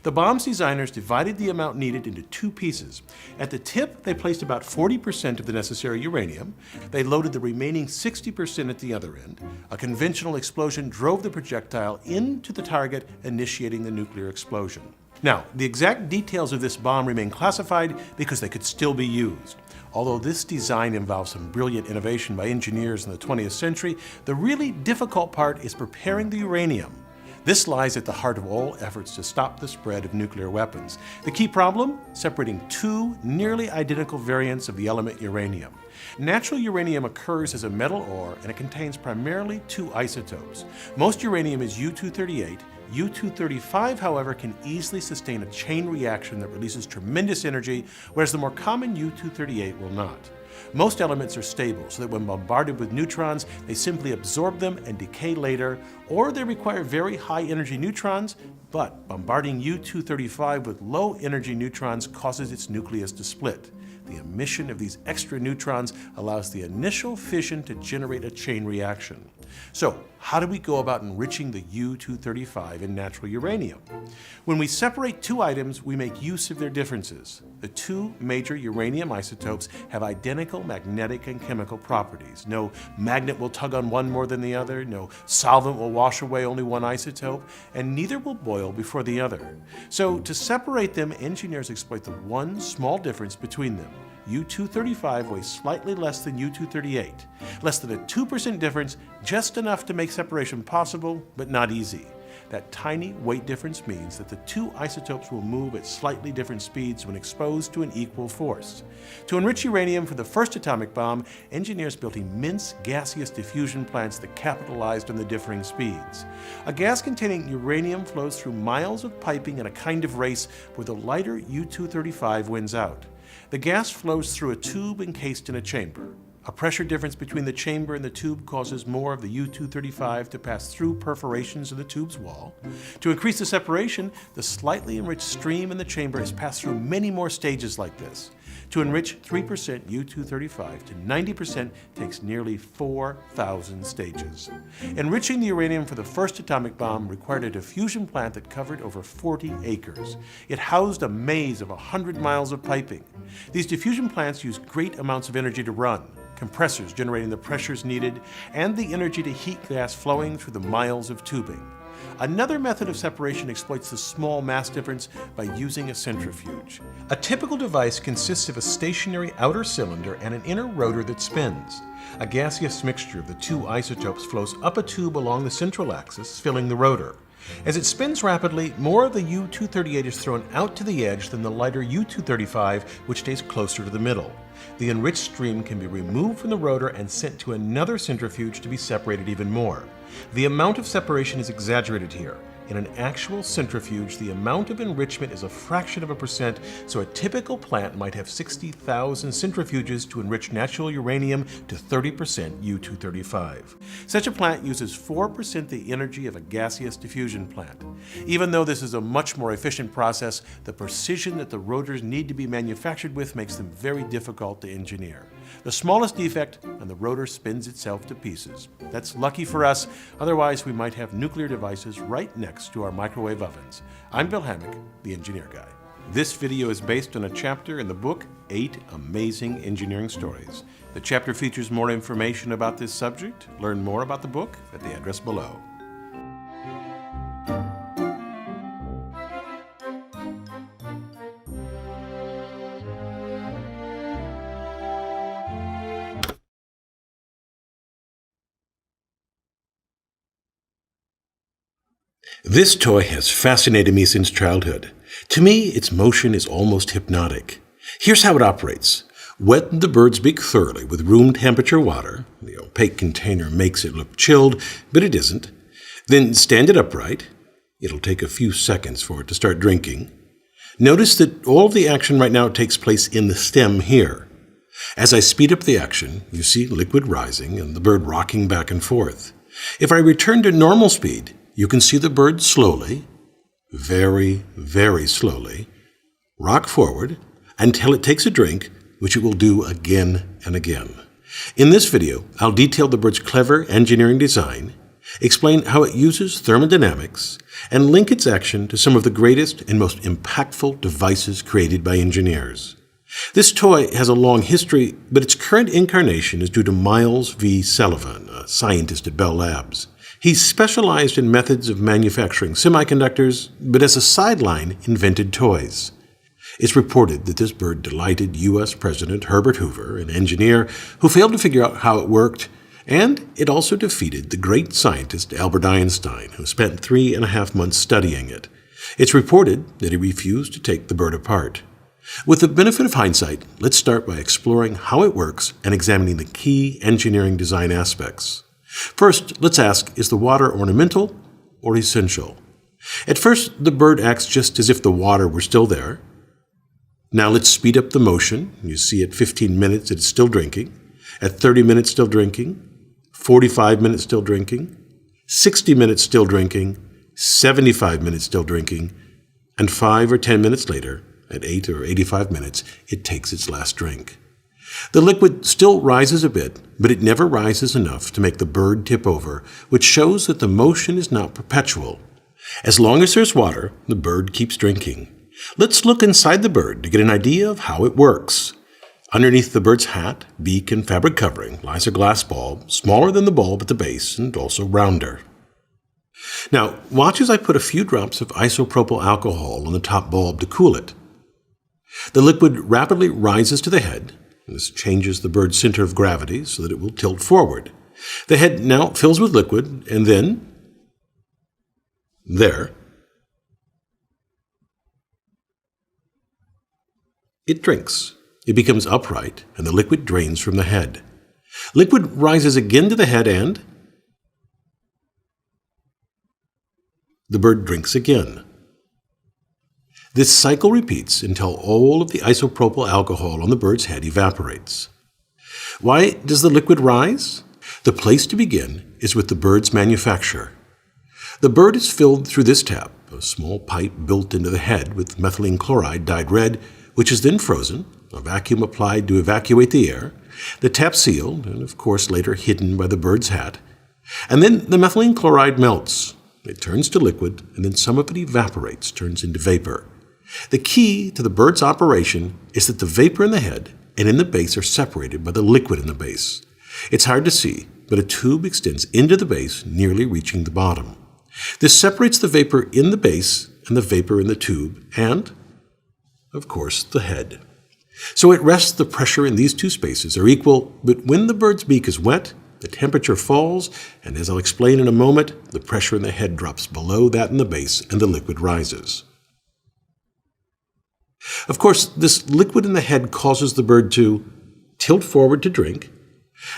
The bomb's designers divided the amount needed into 2 pieces. At the tip, they placed about 40% of the necessary uranium. They loaded the remaining 60% at the other end. A conventional explosion drove the projectile into the target, initiating the nuclear explosion. Now, the exact details of this bomb remain classified because they could still be used. Although this design involves some brilliant innovation by engineers in the 20th century, the really difficult part is preparing the uranium. This lies at the heart of all efforts to stop the spread of nuclear weapons. The key problem? Separating two nearly identical variants of the element uranium. Natural uranium occurs as a metal ore, and it contains primarily two isotopes. Most uranium is U-238. U-235, however, can easily sustain a chain reaction that releases tremendous energy, whereas the more common U-238 will not. Most elements are stable, so that when bombarded with neutrons, they simply absorb them and decay later, or they require very high-energy neutrons, but bombarding U-235 with low-energy neutrons causes its nucleus to split. The emission of these extra neutrons allows the initial fission to generate a chain reaction. So, how do we go about enriching the U-235 in natural uranium? When we separate two items, we make use of their differences. The two major uranium isotopes have identical magnetic and chemical properties. No magnet will tug on one more than the other, no solvent will wash away only one isotope, and neither will boil before the other. So, to separate them, engineers exploit the one small difference between them. U-235 weighs slightly less than U-238. Less than a 2% difference, just enough to make separation possible, but not easy. That tiny weight difference means that the two isotopes will move at slightly different speeds when exposed to an equal force. To enrich uranium for the first atomic bomb, engineers built immense gaseous diffusion plants that capitalized on the differing speeds. A gas containing uranium flows through miles of piping in a kind of race where the lighter U-235 wins out. The gas flows through a tube encased in a chamber. A pressure difference between the chamber and the tube causes more of the U-235 to pass through perforations in the tube's wall. To increase the separation, the slightly enriched stream in the chamber is passed through many more stages like this. To enrich 3% U-235 to 90% takes nearly 4,000 stages. Enriching the uranium for the first atomic bomb required a diffusion plant that covered over 40 acres. It housed a maze of 100 miles of piping. These diffusion plants use great amounts of energy to run, compressors generating the pressures needed, and the energy to heat gas flowing through the miles of tubing. Another method of separation exploits the small mass difference by using a centrifuge. A typical device consists of a stationary outer cylinder and an inner rotor that spins. A gaseous mixture of the two isotopes flows up a tube along the central axis, filling the rotor. As it spins rapidly, more of the U-238 is thrown out to the edge than the lighter U-235, which stays closer to the middle. The enriched stream can be removed from the rotor and sent to another centrifuge to be separated even more. The amount of separation is exaggerated here. In an actual centrifuge, the amount of enrichment is a fraction of a percent, so a typical plant might have 60,000 centrifuges to enrich natural uranium to 30% U-235. Such a plant uses 4% the energy of a gaseous diffusion plant. Even though this is a much more efficient process, the precision that the rotors need to be manufactured with makes them very difficult to engineer. The smallest defect, and the rotor spins itself to pieces. That's lucky for us, otherwise we might have nuclear devices right next to our microwave ovens. I'm Bill Hammack, the Engineer Guy. This video is based on a chapter in the book, 8 Amazing Engineering Stories. The chapter features more information about this subject. Learn more about the book at the address below. This toy has fascinated me since childhood. To me, its motion is almost hypnotic. Here's how it operates. Wet the bird's beak thoroughly with room temperature water. The opaque container makes it look chilled, but it isn't. Then stand it upright. It'll take a few seconds for it to start drinking. Notice that all of the action right now takes place in the stem here. As I speed up the action, you see liquid rising and the bird rocking back and forth. If I return to normal speed, you can see the bird slowly, very, very slowly, rock forward until it takes a drink, which it will do again and again. In this video, I'll detail the bird's clever engineering design, explain how it uses thermodynamics, and link its action to some of the greatest and most impactful devices created by engineers. This toy has a long history, but its current incarnation is due to Miles V. Sullivan, a scientist at Bell Labs. He's specialized in methods of manufacturing semiconductors, but as a sideline, invented toys. It's reported that this bird delighted U.S. President Herbert Hoover, an engineer who failed to figure out how it worked, And it also defeated the great scientist Albert Einstein, who spent 3.5 months studying it. It's reported that he refused to take the bird apart. With the benefit of hindsight, let's start by exploring how it works and examining the key engineering design aspects. First, let's ask, is the water ornamental or essential? At first, the bird acts just as if the water were still there. Now let's speed up the motion. You see at 15 minutes it's still drinking, at 30 minutes still drinking, 45 minutes still drinking, 60 minutes still drinking, 75 minutes still drinking, and 5 or 10 minutes later, at 8 or 85 minutes, it takes its last drink. The liquid still rises a bit, but it never rises enough to make the bird tip over, which shows that the motion is not perpetual. As long as there's water, the bird keeps drinking. Let's look inside the bird to get an idea of how it works. Underneath the bird's hat, beak, and fabric covering lies a glass bulb, smaller than the bulb at the base and also rounder. Now, watch as I put a few drops of isopropyl alcohol on the top bulb to cool it. The liquid rapidly rises to the head. This changes the bird's center of gravity so that it will tilt forward. The head now fills with liquid, and then, there, it drinks. It becomes upright, and the liquid drains from the head. Liquid rises again to the head, and the bird drinks again. This cycle repeats until all of the isopropyl alcohol on the bird's head evaporates. Why does the liquid rise? The place to begin is with the bird's manufacture. The bird is filled through this tap, a small pipe built into the head with methylene chloride dyed red, which is then frozen, a vacuum applied to evacuate the air, the tap sealed, and of course later hidden by the bird's hat. And then the methylene chloride melts. It turns to liquid, and then some of it evaporates, turns into vapor. The key to the bird's operation is that the vapor in the head and in the base are separated by the liquid in the base. It's hard to see, but a tube extends into the base, nearly reaching the bottom. This separates the vapor in the base and the vapor in the tube and, of course, the head. So at rest, the pressure in these two spaces are equal, but when the bird's beak is wet, the temperature falls, and as I'll explain in a moment, the pressure in the head drops below that in the base and the liquid rises. Of course, this liquid in the head causes the bird to tilt forward to drink,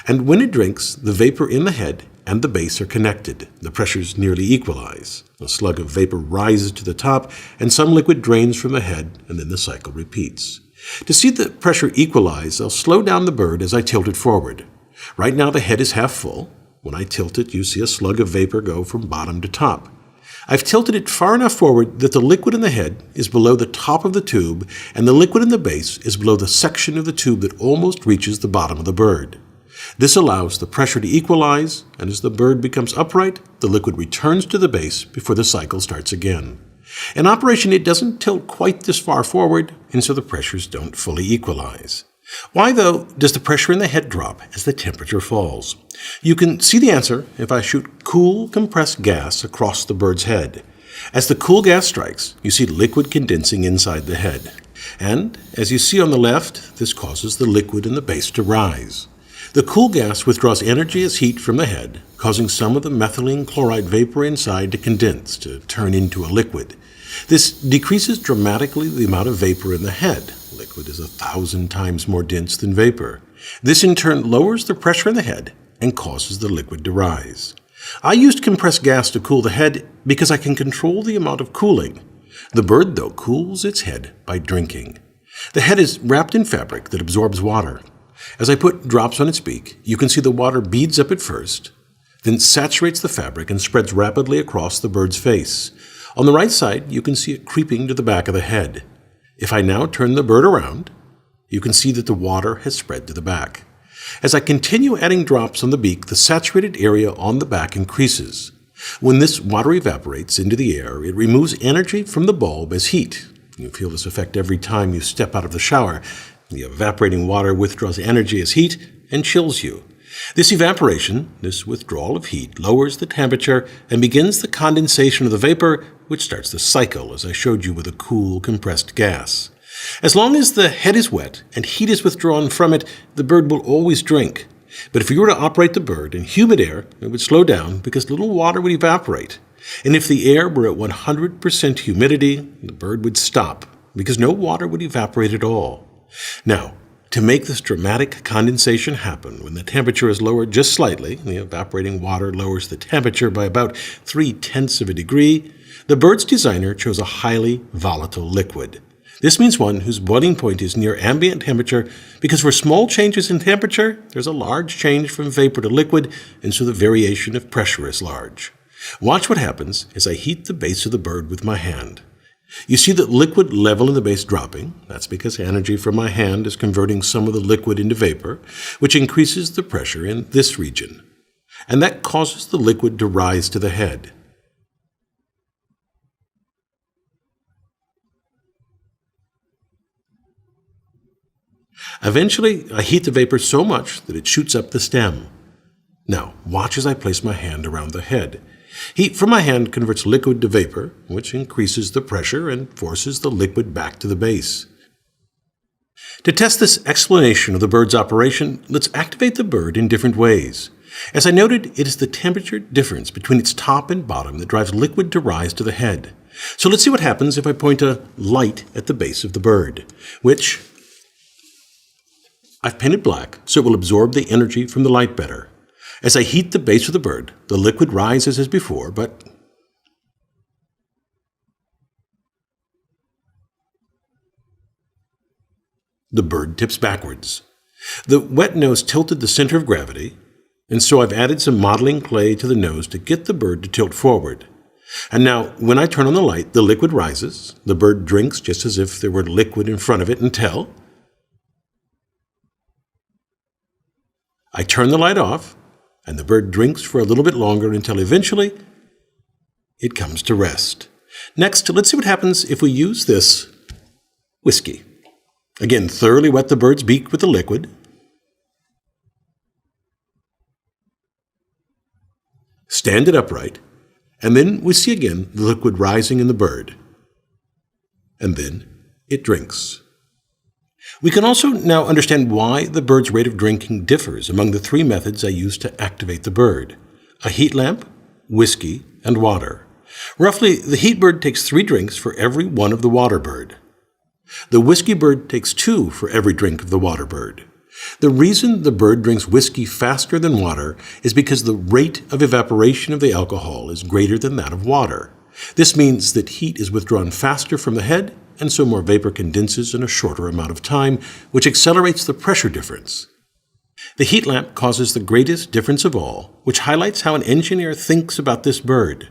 and when it drinks, the vapor in the head and the base are connected. The pressures nearly equalize. A slug of vapor rises to the top, and some liquid drains from the head, and then the cycle repeats. To see the pressure equalize, I'll slow down the bird as I tilt it forward. Right now the head is half full. When I tilt it, you see a slug of vapor go from bottom to top. I've tilted it far enough forward that the liquid in the head is below the top of the tube, and the liquid in the base is below the section of the tube that almost reaches the bottom of the bird. This allows the pressure to equalize, and as the bird becomes upright, the liquid returns to the base before the cycle starts again. In operation, it doesn't tilt quite this far forward, and so the pressures don't fully equalize. Why, though, does the pressure in the head drop as the temperature falls? You can see the answer if I shoot cool, compressed gas across the bird's head. As the cool gas strikes, you see liquid condensing inside the head. And, as you see on the left, this causes the liquid in the base to rise. The cool gas withdraws energy as heat from the head, causing some of the methylene chloride vapor inside to condense, to turn into a liquid. This decreases dramatically the amount of vapor in the head. Liquid is 1,000 times more dense than vapor. This in turn lowers the pressure in the head and causes the liquid to rise. I used compressed gas to cool the head because I can control the amount of cooling. The bird, though, cools its head by drinking. The head is wrapped in fabric that absorbs water. As I put drops on its beak, you can see the water beads up at first, then saturates the fabric and spreads rapidly across the bird's face. On the right side, you can see it creeping to the back of the head. If I now turn the bird around, you can see that the water has spread to the back. As I continue adding drops on the beak, the saturated area on the back increases. When this water evaporates into the air, it removes energy from the bulb as heat. You feel this effect every time you step out of the shower. The evaporating water withdraws energy as heat and chills you. This evaporation, this withdrawal of heat, lowers the temperature and begins the condensation of the vapor, which starts the cycle, as I showed you with a cool, compressed gas. As long as the head is wet and heat is withdrawn from it, the bird will always drink. But if we were to operate the bird in humid air, it would slow down because little water would evaporate. And if the air were at 100% humidity, the bird would stop because no water would evaporate at all. Now, to make this dramatic condensation happen, when the temperature is lowered just slightly, the evaporating water lowers the temperature by about 0.3 of a degree, the bird's designer chose a highly volatile liquid. This means one whose boiling point is near ambient temperature because for small changes in temperature, there's a large change from vapor to liquid, and so the variation of pressure is large. Watch what happens as I heat the base of the bird with my hand. You see the liquid level in the base dropping. That's because energy from my hand is converting some of the liquid into vapor, which increases the pressure in this region. And that causes the liquid to rise to the head. Eventually, I heat the vapor so much that it shoots up the stem. Now, watch as I place my hand around the head. Heat from my hand converts liquid to vapor, which increases the pressure and forces the liquid back to the base. To test this explanation of the bird's operation, let's activate the bird in different ways. As I noted, it is the temperature difference between its top and bottom that drives liquid to rise to the head. So let's see what happens if I point a light at the base of the bird, which I've painted black so it will absorb the energy from the light better. As I heat the base of the bird, the liquid rises as before, but the bird tips backwards. The wet nose tilted the center of gravity, and so I've added some modeling clay to the nose to get the bird to tilt forward. And now, when I turn on the light, the liquid rises. The bird drinks just as if there were liquid in front of it until I turn the light off, and the bird drinks for a little bit longer until eventually it comes to rest. Next, let's see what happens if we use this whiskey. Again, thoroughly wet the bird's beak with the liquid. Stand it upright, and then we see again the liquid rising in the bird. And then it drinks. We can also now understand why the bird's rate of drinking differs among the three methods I use to activate the bird: a heat lamp, whiskey, and water. Roughly, the heat bird takes 3 drinks for every one of the water bird. The whiskey bird takes 2 for every drink of the water bird. The reason the bird drinks whiskey faster than water is because the rate of evaporation of the alcohol is greater than that of water. This means that heat is withdrawn faster from the head, and so more vapor condenses in a shorter amount of time, which accelerates the pressure difference. The heat lamp causes the greatest difference of all, which highlights how an engineer thinks about this bird.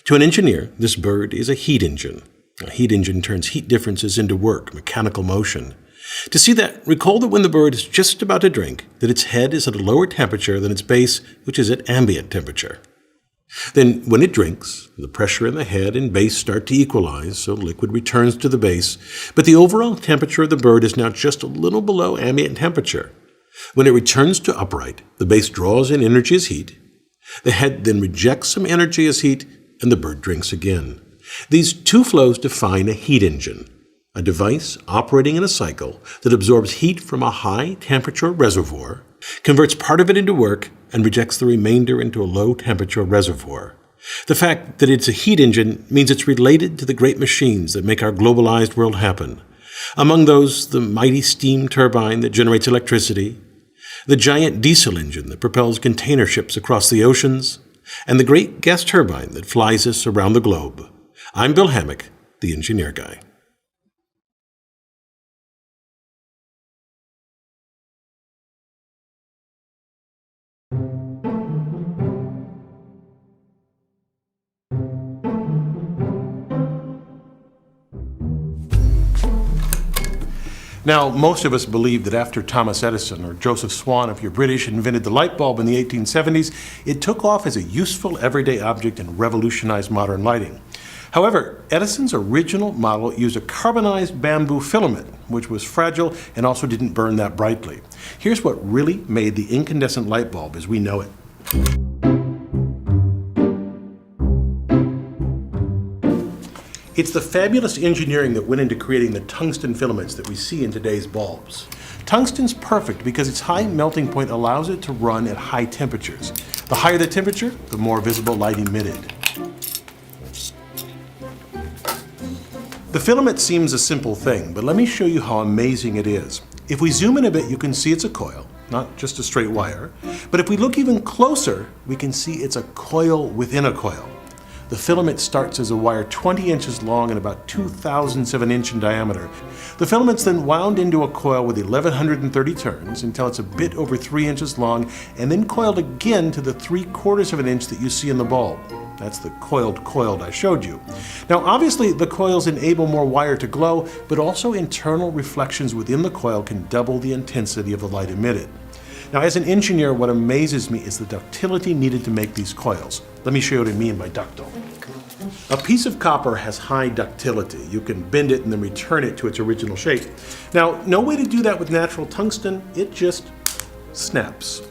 To an engineer, this bird is a heat engine. A heat engine turns heat differences into work, mechanical motion. To see that, recall that when the bird is just about to drink, that its head is at a lower temperature than its base, which is at ambient temperature. Then, when it drinks, the pressure in the head and base start to equalize, so liquid returns to the base, but the overall temperature of the bird is now just a little below ambient temperature. When it returns to upright, the base draws in energy as heat. The head then rejects some energy as heat, and the bird drinks again. These two flows define a heat engine, a device operating in a cycle that absorbs heat from a high-temperature reservoir, converts part of it into work, and rejects the remainder into a low-temperature reservoir. The fact that it's a heat engine means it's related to the great machines that make our globalized world happen. Among those, the mighty steam turbine that generates electricity, the giant diesel engine that propels container ships across the oceans, and the great gas turbine that flies us around the globe. I'm Bill Hammack, the Engineer Guy. Now, most of us believe that after Thomas Edison or Joseph Swan, if you're British, invented the light bulb in the 1870s, it took off as a useful everyday object and revolutionized modern lighting. However, Edison's original model used a carbonized bamboo filament, which was fragile and also didn't burn that brightly. Here's what really made the incandescent light bulb as we know it. It's the fabulous engineering that went into creating the tungsten filaments that we see in today's bulbs. Tungsten's perfect because its high melting point allows it to run at high temperatures. The higher the temperature, the more visible light emitted. The filament seems a simple thing, but let me show you how amazing it is. If we zoom in a bit, you can see it's a coil, not just a straight wire. But if we look even closer, we can see it's a coil within a coil. The filament starts as a wire 20 inches long and about 2/1000 of an inch in diameter. The filament's then wound into a coil with 1130 turns until it's a bit over 3 inches long, and then coiled again to the 3/4 of an inch that you see in the bulb. That's the coiled I showed you. Now obviously the coils enable more wire to glow, but also internal reflections within the coil can double the intensity of the light emitted. Now as an engineer, what amazes me is the ductility needed to make these coils. Let me show you what I mean by ductile. A piece of copper has high ductility. You can bend it and then return it to its original shape. Now, no way to do that with natural tungsten, it just snaps.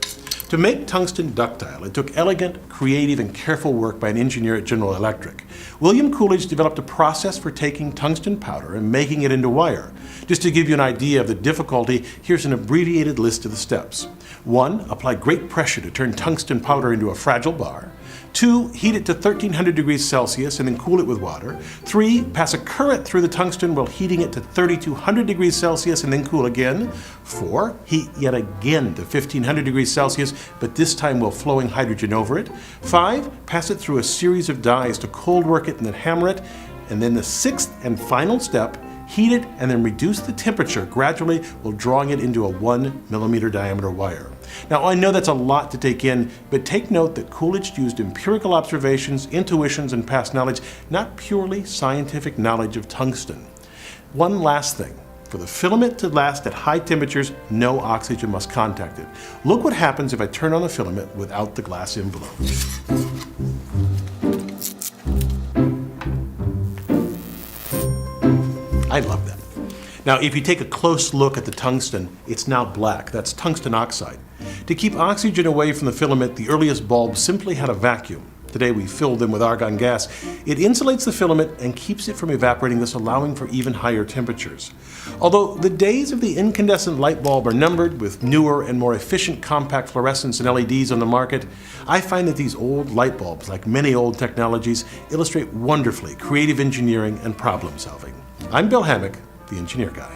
To make tungsten ductile, it took elegant, creative, and careful work by an engineer at General Electric. William Coolidge developed a process for taking tungsten powder and making it into wire. Just to give you an idea of the difficulty, here's an abbreviated list of the steps. 1. Apply great pressure to turn tungsten powder into a fragile bar. 2. Heat it to 1300 degrees Celsius and then cool it with water. 3. Pass a current through the tungsten while heating it to 3200 degrees Celsius and then cool again. 4. Heat yet again to 1500 degrees Celsius, but this time while flowing hydrogen over it. 5. Pass it through a series of dies to cold work it and then hammer it. And then the 6th and final step, heat it and then reduce the temperature gradually while drawing it into a 1 millimeter diameter wire. Now I know that's a lot to take in, but take note that Coolidge used empirical observations, intuitions, and past knowledge, not purely scientific knowledge of tungsten. One last thing. For the filament to last at high temperatures, no oxygen must contact it. Look what happens if I turn on the filament without the glass envelope. I love that. Now, if you take a close look at the tungsten, it's now black. That's tungsten oxide. To keep oxygen away from the filament, the earliest bulbs simply had a vacuum. Today we fill them with argon gas. It insulates the filament and keeps it from evaporating, thus allowing for even higher temperatures. Although the days of the incandescent light bulb are numbered, with newer and more efficient compact fluorescents and LEDs on the market, I find that these old light bulbs, like many old technologies, illustrate wonderfully creative engineering and problem solving. I'm Bill Hammack, the Engineer Guy.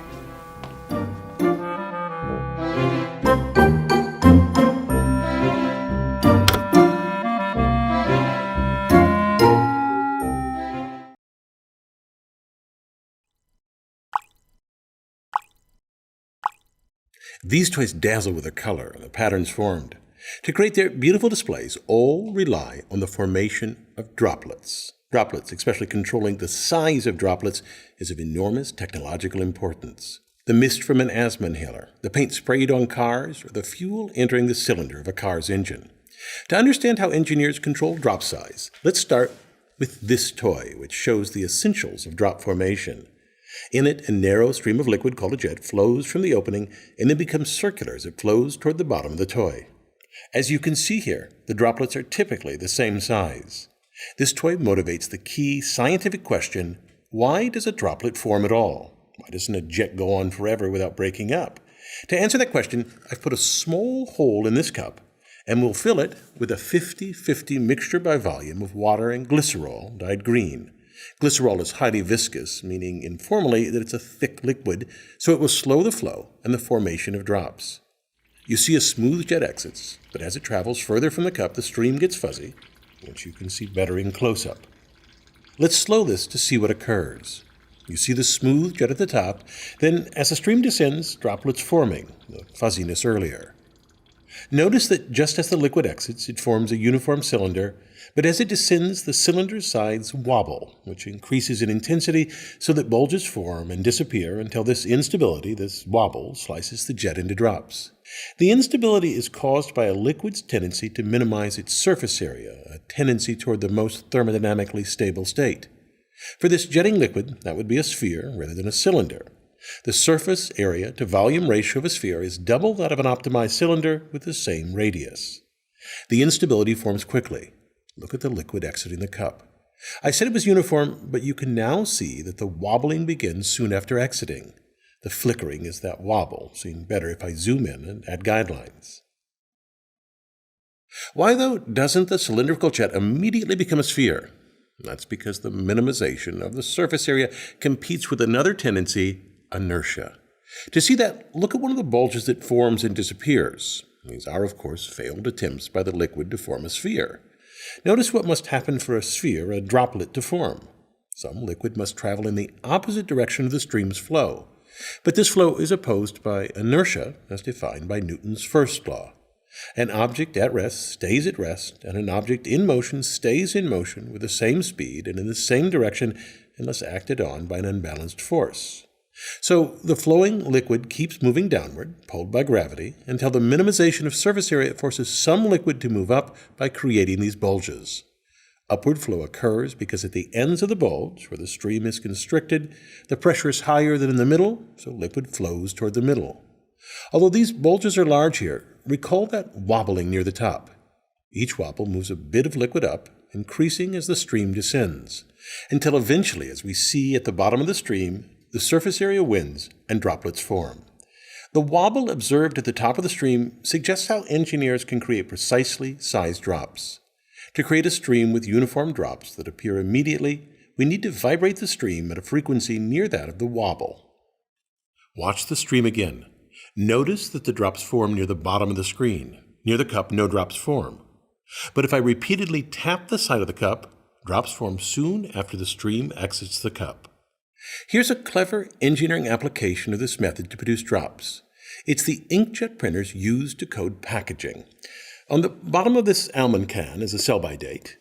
These toys dazzle with their color and the patterns formed. To create their beautiful displays, all rely on the formation of droplets. Droplets, especially controlling the size of droplets, is of enormous technological importance. The mist from an asthma inhaler, the paint sprayed on cars, or the fuel entering the cylinder of a car's engine. To understand how engineers control drop size, let's start with this toy, which shows the essentials of drop formation. In it, a narrow stream of liquid called a jet flows from the opening and then becomes circular as it flows toward the bottom of the toy. As you can see here, the droplets are typically the same size. This toy motivates the key scientific question, why does a droplet form at all? Why doesn't a jet go on forever without breaking up? To answer that question, I've put a small hole in this cup and we'll fill it with a 50-50 mixture by volume of water and glycerol dyed green. Glycerol is highly viscous, meaning informally that it's a thick liquid, so it will slow the flow and the formation of drops. You see a smooth jet exits, but as it travels further from the cup, the stream gets fuzzy, which you can see better in close-up. Let's slow this to see what occurs. You see the smooth jet at the top, then as the stream descends, droplets forming, the fuzziness earlier. Notice that just as the liquid exits, it forms a uniform cylinder, but as it descends, the cylinder's sides wobble, which increases in intensity so that bulges form and disappear until this instability, this wobble, slices the jet into drops. The instability is caused by a liquid's tendency to minimize its surface area, a tendency toward the most thermodynamically stable state. For this jetting liquid, that would be a sphere rather than a cylinder. The surface area to volume ratio of a sphere is double that of an optimized cylinder with the same radius. The instability forms quickly. Look at the liquid exiting the cup. I said it was uniform, but you can now see that the wobbling begins soon after exiting. The flickering is that wobble, seen better if I zoom in and add guidelines. Why, though, doesn't the cylindrical jet immediately become a sphere? That's because the minimization of the surface area competes with another tendency, inertia. To see that, look at one of the bulges that forms and disappears. These are, of course, failed attempts by the liquid to form a sphere. Notice what must happen for a sphere, a droplet, to form. Some liquid must travel in the opposite direction of the stream's flow. But this flow is opposed by inertia, as defined by Newton's first law. An object at rest stays at rest, and an object in motion stays in motion with the same speed and in the same direction unless acted on by an unbalanced force. So the flowing liquid keeps moving downward, pulled by gravity, until the minimization of surface area forces some liquid to move up by creating these bulges. Upward flow occurs because at the ends of the bulge, where the stream is constricted, the pressure is higher than in the middle, so liquid flows toward the middle. Although these bulges are large here, recall that wobbling near the top. Each wobble moves a bit of liquid up, increasing as the stream descends, until eventually, as we see at the bottom of the stream, the surface area wins and droplets form. The wobble observed at the top of the stream suggests how engineers can create precisely sized drops. To create a stream with uniform drops that appear immediately, we need to vibrate the stream at a frequency near that of the wobble. Watch the stream again. Notice that the drops form near the bottom of the screen. Near the cup, no drops form. But if I repeatedly tap the side of the cup, drops form soon after the stream exits the cup. Here's a clever engineering application of this method to produce drops. It's the inkjet printers used to code packaging. On the bottom of this almond can is a sell-by date.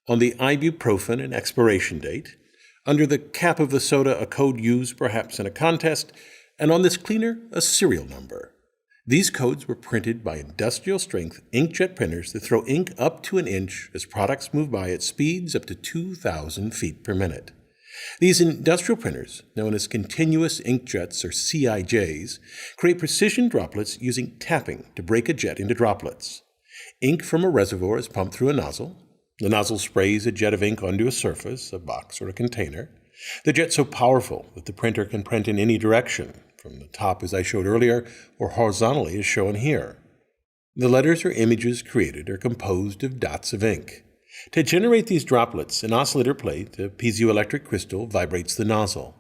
On the ibuprofen, an expiration date. Under the cap of the soda, a code used perhaps in a contest. And on this cleaner, a serial number. These codes were printed by industrial-strength inkjet printers that throw ink up to an inch as products move by at speeds up to 2,000 feet per minute. These industrial printers, known as continuous inkjets or CIJs, create precision droplets using tapping to break a jet into droplets. Ink from a reservoir is pumped through a nozzle. The nozzle sprays a jet of ink onto a surface, a box or a container. The jet's so powerful that the printer can print in any direction, from the top as I showed earlier, or horizontally as shown here. The letters or images created are composed of dots of ink. To generate these droplets, an oscillator plate, a piezoelectric crystal, vibrates the nozzle.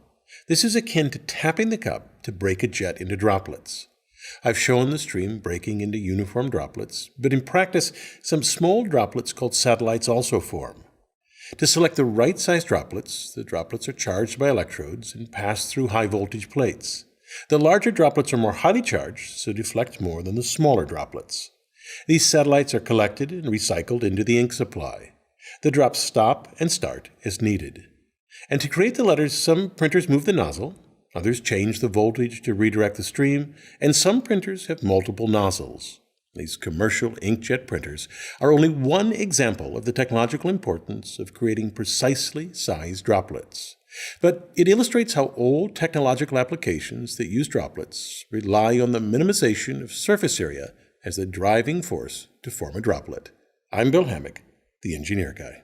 This is akin to tapping the cup to break a jet into droplets. I've shown the stream breaking into uniform droplets, but in practice, some small droplets called satellites also form. To select the right size droplets, the droplets are charged by electrodes and pass through high-voltage plates. The larger droplets are more highly charged, so deflect more than the smaller droplets. These satellites are collected and recycled into the ink supply. The drops stop and start as needed. And to create the letters, some printers move the nozzle, others change the voltage to redirect the stream, and some printers have multiple nozzles. These commercial inkjet printers are only one example of the technological importance of creating precisely sized droplets. But it illustrates how old technological applications that use droplets rely on the minimization of surface area as the driving force to form a droplet. I'm Bill Hammack, the Engineer Guy.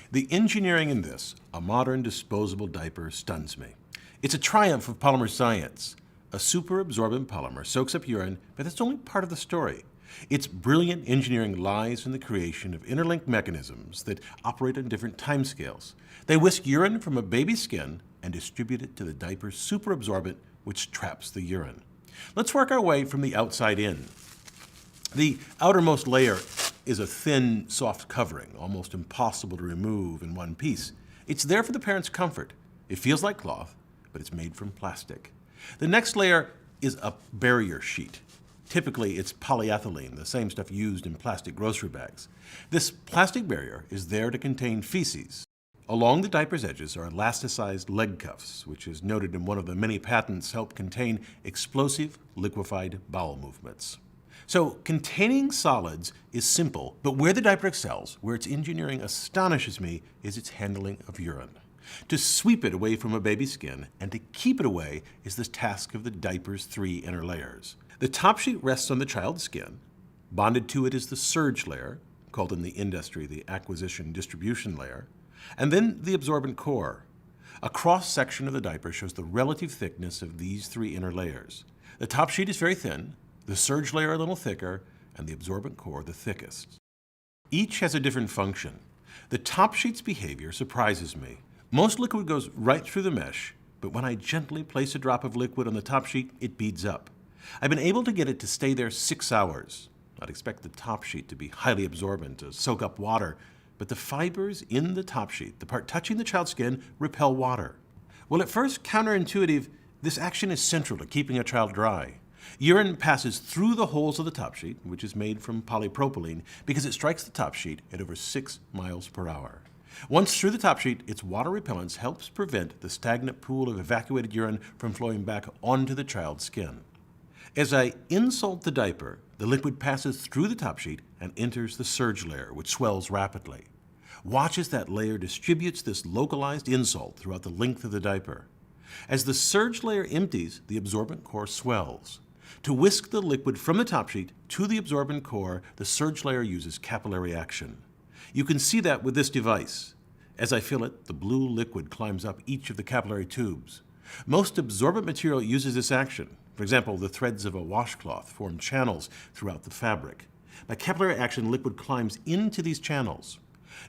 The engineering in this, a modern disposable diaper, stuns me. It's a triumph of polymer science. A super-absorbent polymer soaks up urine, but that's only part of the story. Its brilliant engineering lies in the creation of interlinked mechanisms that operate on different timescales. They whisk urine from a baby's skin and distribute it to the diaper's superabsorbent, which traps the urine. Let's work our way from the outside in. The outermost layer is a thin, soft covering, almost impossible to remove in one piece. It's there for the parent's comfort. It feels like cloth, but it's made from plastic. The next layer is a barrier sheet. Typically, it's polyethylene, the same stuff used in plastic grocery bags. This plastic barrier is there to contain feces. Along the diaper's edges are elasticized leg cuffs, which is noted in one of the many patents help contain explosive, liquefied bowel movements. So containing solids is simple, but where the diaper excels, where its engineering astonishes me, is its handling of urine. To sweep it away from a baby's skin and to keep it away is the task of the diaper's 3 inner layers. The top sheet rests on the child's skin. Bonded to it is the surge layer, called in the industry the acquisition distribution layer, and then the absorbent core. A cross-section of the diaper shows the relative thickness of these three inner layers. The top sheet is very thin, the surge layer a little thicker, and the absorbent core the thickest. Each has a different function. The top sheet's behavior surprises me. Most liquid goes right through the mesh, but when I gently place a drop of liquid on the top sheet, it beads up. I've been able to get it to stay there 6 hours. I'd expect the top sheet to be highly absorbent, to soak up water, but the fibers in the top sheet, the part touching the child's skin, repel water. Well, at first counterintuitive, this action is central to keeping a child dry. Urine passes through the holes of the top sheet, which is made from polypropylene, because it strikes the top sheet at over 6 miles per hour. Once through the top sheet, its water repellence helps prevent the stagnant pool of evacuated urine from flowing back onto the child's skin. As I insult the diaper, the liquid passes through the top sheet and enters the surge layer, which swells rapidly. Watch as that layer distributes this localized insult throughout the length of the diaper. As the surge layer empties, the absorbent core swells. To whisk the liquid from the top sheet to the absorbent core, the surge layer uses capillary action. You can see that with this device. As I fill it, the blue liquid climbs up each of the capillary tubes. Most absorbent material uses this action. For example, the threads of a washcloth form channels throughout the fabric. By capillary action, liquid climbs into these channels.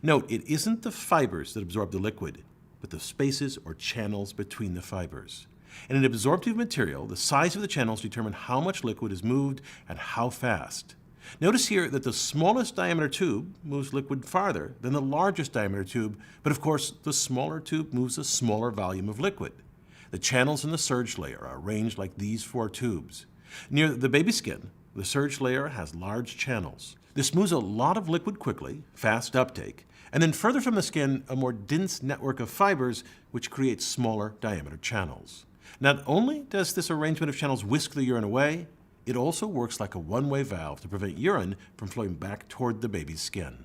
Note, it isn't the fibers that absorb the liquid, but the spaces or channels between the fibers. In an absorptive material, the size of the channels determine how much liquid is moved and how fast. Notice here that the smallest diameter tube moves liquid farther than the largest diameter tube, but of course the smaller tube moves a smaller volume of liquid. The channels in the surge layer are arranged like these 4 tubes. Near the baby skin, the surge layer has large channels. This moves a lot of liquid quickly, fast uptake, and then further from the skin, a more dense network of fibers which creates smaller diameter channels. Not only does this arrangement of channels whisk the urine away, it also works like a one-way valve to prevent urine from flowing back toward the baby's skin.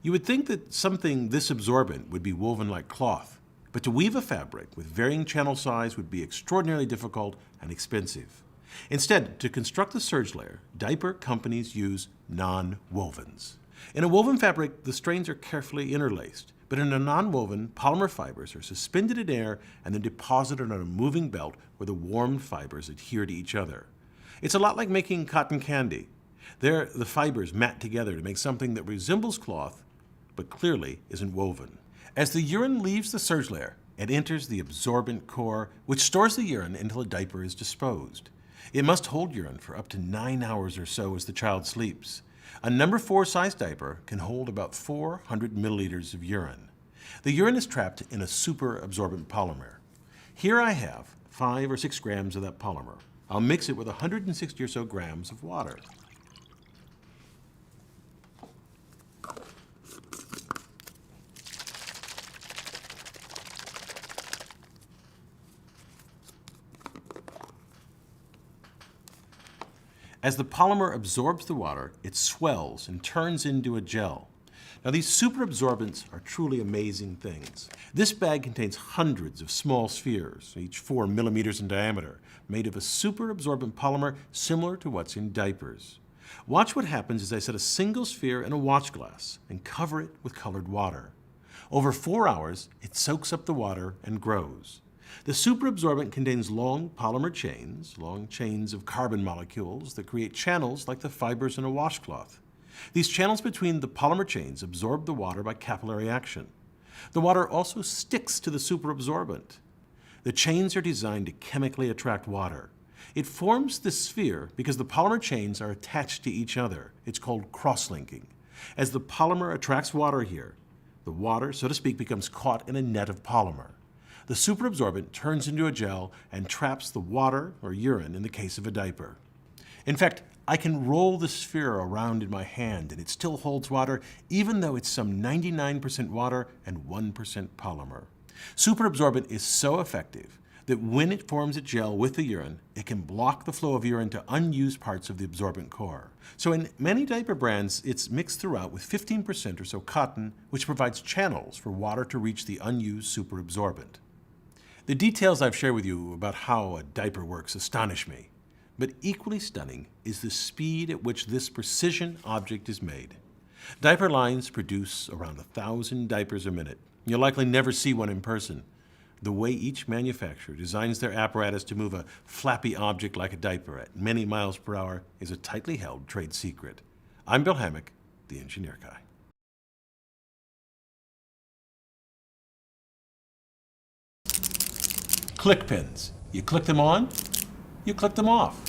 You would think that something this absorbent would be woven like cloth, but to weave a fabric with varying channel size would be extraordinarily difficult and expensive. Instead, to construct the surge layer, diaper companies use non-wovens. In a woven fabric, the strands are carefully interlaced, but in a non-woven, polymer fibers are suspended in air and then deposited on a moving belt where the warmed fibers adhere to each other. It's a lot like making cotton candy. There, the fibers mat together to make something that resembles cloth, but clearly isn't woven. As the urine leaves the surge layer, it enters the absorbent core, which stores the urine until a diaper is disposed. It must hold urine for up to 9 hours or so as the child sleeps. A number 4 size diaper can hold about 400 milliliters of urine. The urine is trapped in a super absorbent polymer. Here I have 5 or 6 grams of that polymer. I'll mix it with 160 or so grams of water. As the polymer absorbs the water, it swells and turns into a gel. Now, these superabsorbents are truly amazing things. This bag contains hundreds of small spheres, each 4 millimeters in diameter, made of a superabsorbent polymer similar to what's in diapers. Watch what happens as I set a single sphere in a watch glass and cover it with colored water. Over 4 hours, it soaks up the water and grows. The superabsorbent contains long chains of carbon molecules that create channels like the fibers in a washcloth. These channels between the polymer chains absorb the water by capillary action. The water also sticks to the superabsorbent. The chains are designed to chemically attract water. It forms this sphere because the polymer chains are attached to each other. It's called cross-linking. As the polymer attracts water here, the water, so to speak, becomes caught in a net of polymer. The superabsorbent turns into a gel and traps the water or urine in the case of a diaper. In fact, I can roll the sphere around in my hand and it still holds water even though it's some 99% water and 1% polymer. Superabsorbent is so effective that when it forms a gel with the urine, it can block the flow of urine to unused parts of the absorbent core. So in many diaper brands, it's mixed throughout with 15% or so cotton, which provides channels for water to reach the unused superabsorbent. The details I've shared with you about how a diaper works astonish me, But equally stunning is the speed at which this precision object is made. Diaper lines produce around 1,000 diapers a minute. You'll likely never see one in person. The way each manufacturer designs their apparatus to move a flappy object like a diaper at many miles per hour is a tightly held trade secret. I'm Bill Hammack, the Engineer Guy. Click pins. You click them on, you click them off.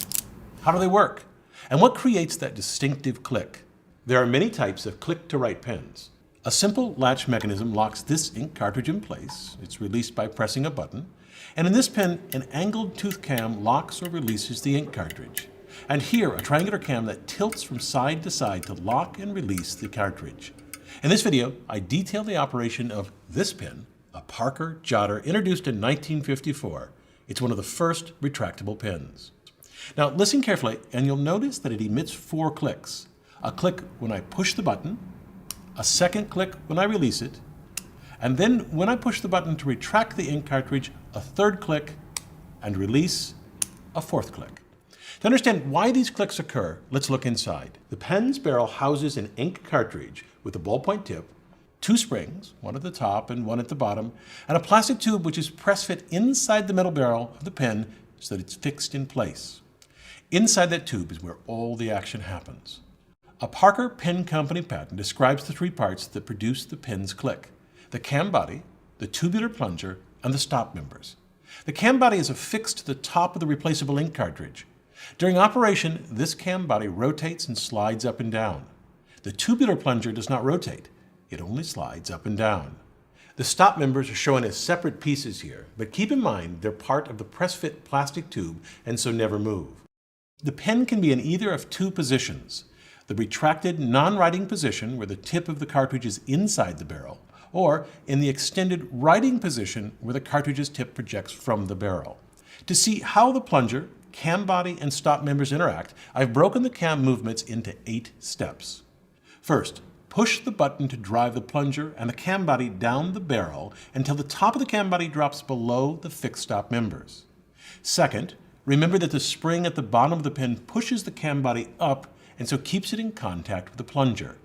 How do they work? And what creates that distinctive click? There are many types of click-to-write pens. A simple latch mechanism locks this ink cartridge in place. It's released by pressing a button. And in this pen, an angled tooth cam locks or releases the ink cartridge. And here, a triangular cam that tilts from side to side to lock and release the cartridge. In this video, I detail the operation of this pen, a Parker Jotter introduced in 1954. It's one of the first retractable pens. Now listen carefully and you'll notice that it emits 4 clicks. A click when I push the button, a second click when I release it, and then when I push the button to retract the ink cartridge, a third click, and release, a fourth click. To understand why these clicks occur, let's look inside. The pen's barrel houses an ink cartridge with a ballpoint tip, 2 springs, one at the top and one at the bottom, and a plastic tube which is press-fit inside the metal barrel of the pen so that it's fixed in place. Inside that tube is where all the action happens. A Parker Pen Company patent describes the 3 parts that produce the pen's click: the cam body, the tubular plunger, and the stop members. The cam body is affixed to the top of the replaceable ink cartridge. During operation, this cam body rotates and slides up and down. The tubular plunger does not rotate. It only slides up and down. The stop members are shown as separate pieces here, but keep in mind they're part of the press-fit plastic tube and so never move. The pen can be in either of 2 positions: the retracted non-writing position where the tip of the cartridge is inside the barrel, or in the extended writing position where the cartridge's tip projects from the barrel. To see how the plunger, cam body, and stop members interact, I've broken the cam movements into 8 steps. First, push the button to drive the plunger and the cam body down the barrel until the top of the cam body drops below the fixed stop members. Second, remember that the spring at the bottom of the pen pushes the cam body up and so keeps it in contact with the plunger.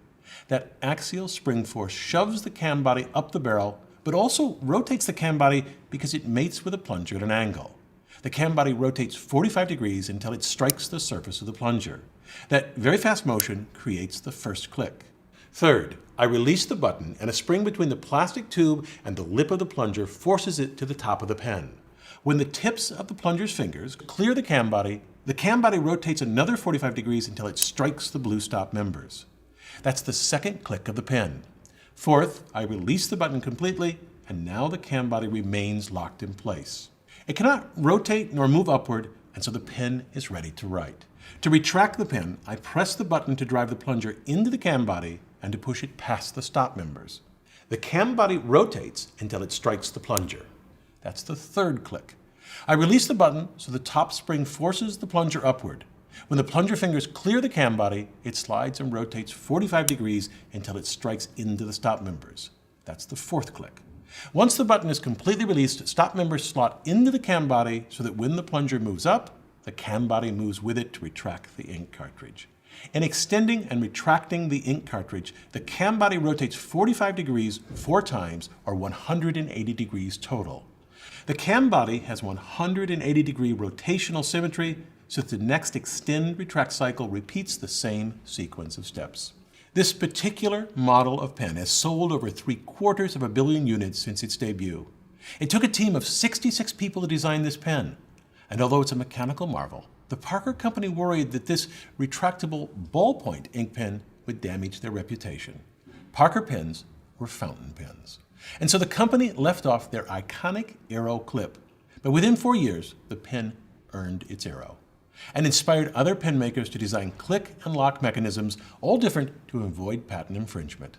That axial spring force shoves the cam body up the barrel, but also rotates the cam body because it mates with the plunger at an angle. The cam body rotates 45 degrees until it strikes the surface of the plunger. That very fast motion creates the first click. Third, I release the button and a spring between the plastic tube and the lip of the plunger forces it to the top of the pen. When the tips of the plunger's fingers clear the cam body rotates another 45 degrees until it strikes the blue stop members. That's the second click of the pen. Fourth, I release the button completely, and now the cam body remains locked in place. It cannot rotate nor move upward, and so the pen is ready to write. To retract the pen, I press the button to drive the plunger into the cam body and to push it past the stop members. The cam body rotates until it strikes the plunger. That's the third click. I release the button so the top spring forces the plunger upward. When the plunger fingers clear the cam body, it slides and rotates 45 degrees until it strikes into the stop members. That's the fourth click. Once the button is completely released, stop members slot into the cam body so that when the plunger moves up, the cam body moves with it to retract the ink cartridge. In extending and retracting the ink cartridge, the cam body rotates 45 degrees 4 times, or 180 degrees total. The cam body has 180-degree rotational symmetry, so that the next extend-retract cycle repeats the same sequence of steps. This particular model of pen has sold over 750 million units since its debut. It took a team of 66 people to design this pen. And although it's a mechanical marvel, the Parker Company worried that this retractable ballpoint ink pen would damage their reputation. Parker pens were fountain pens. And so the company left off their iconic arrow clip. But within 4 years, the pen earned its arrow and inspired other pen makers to design click and lock mechanisms, all different to avoid patent infringement.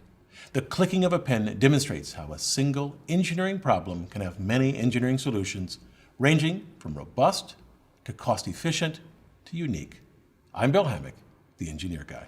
The clicking of a pen demonstrates how a single engineering problem can have many engineering solutions, ranging from robust to cost-efficient to unique. I'm Bill Hammack, the Engineer Guy.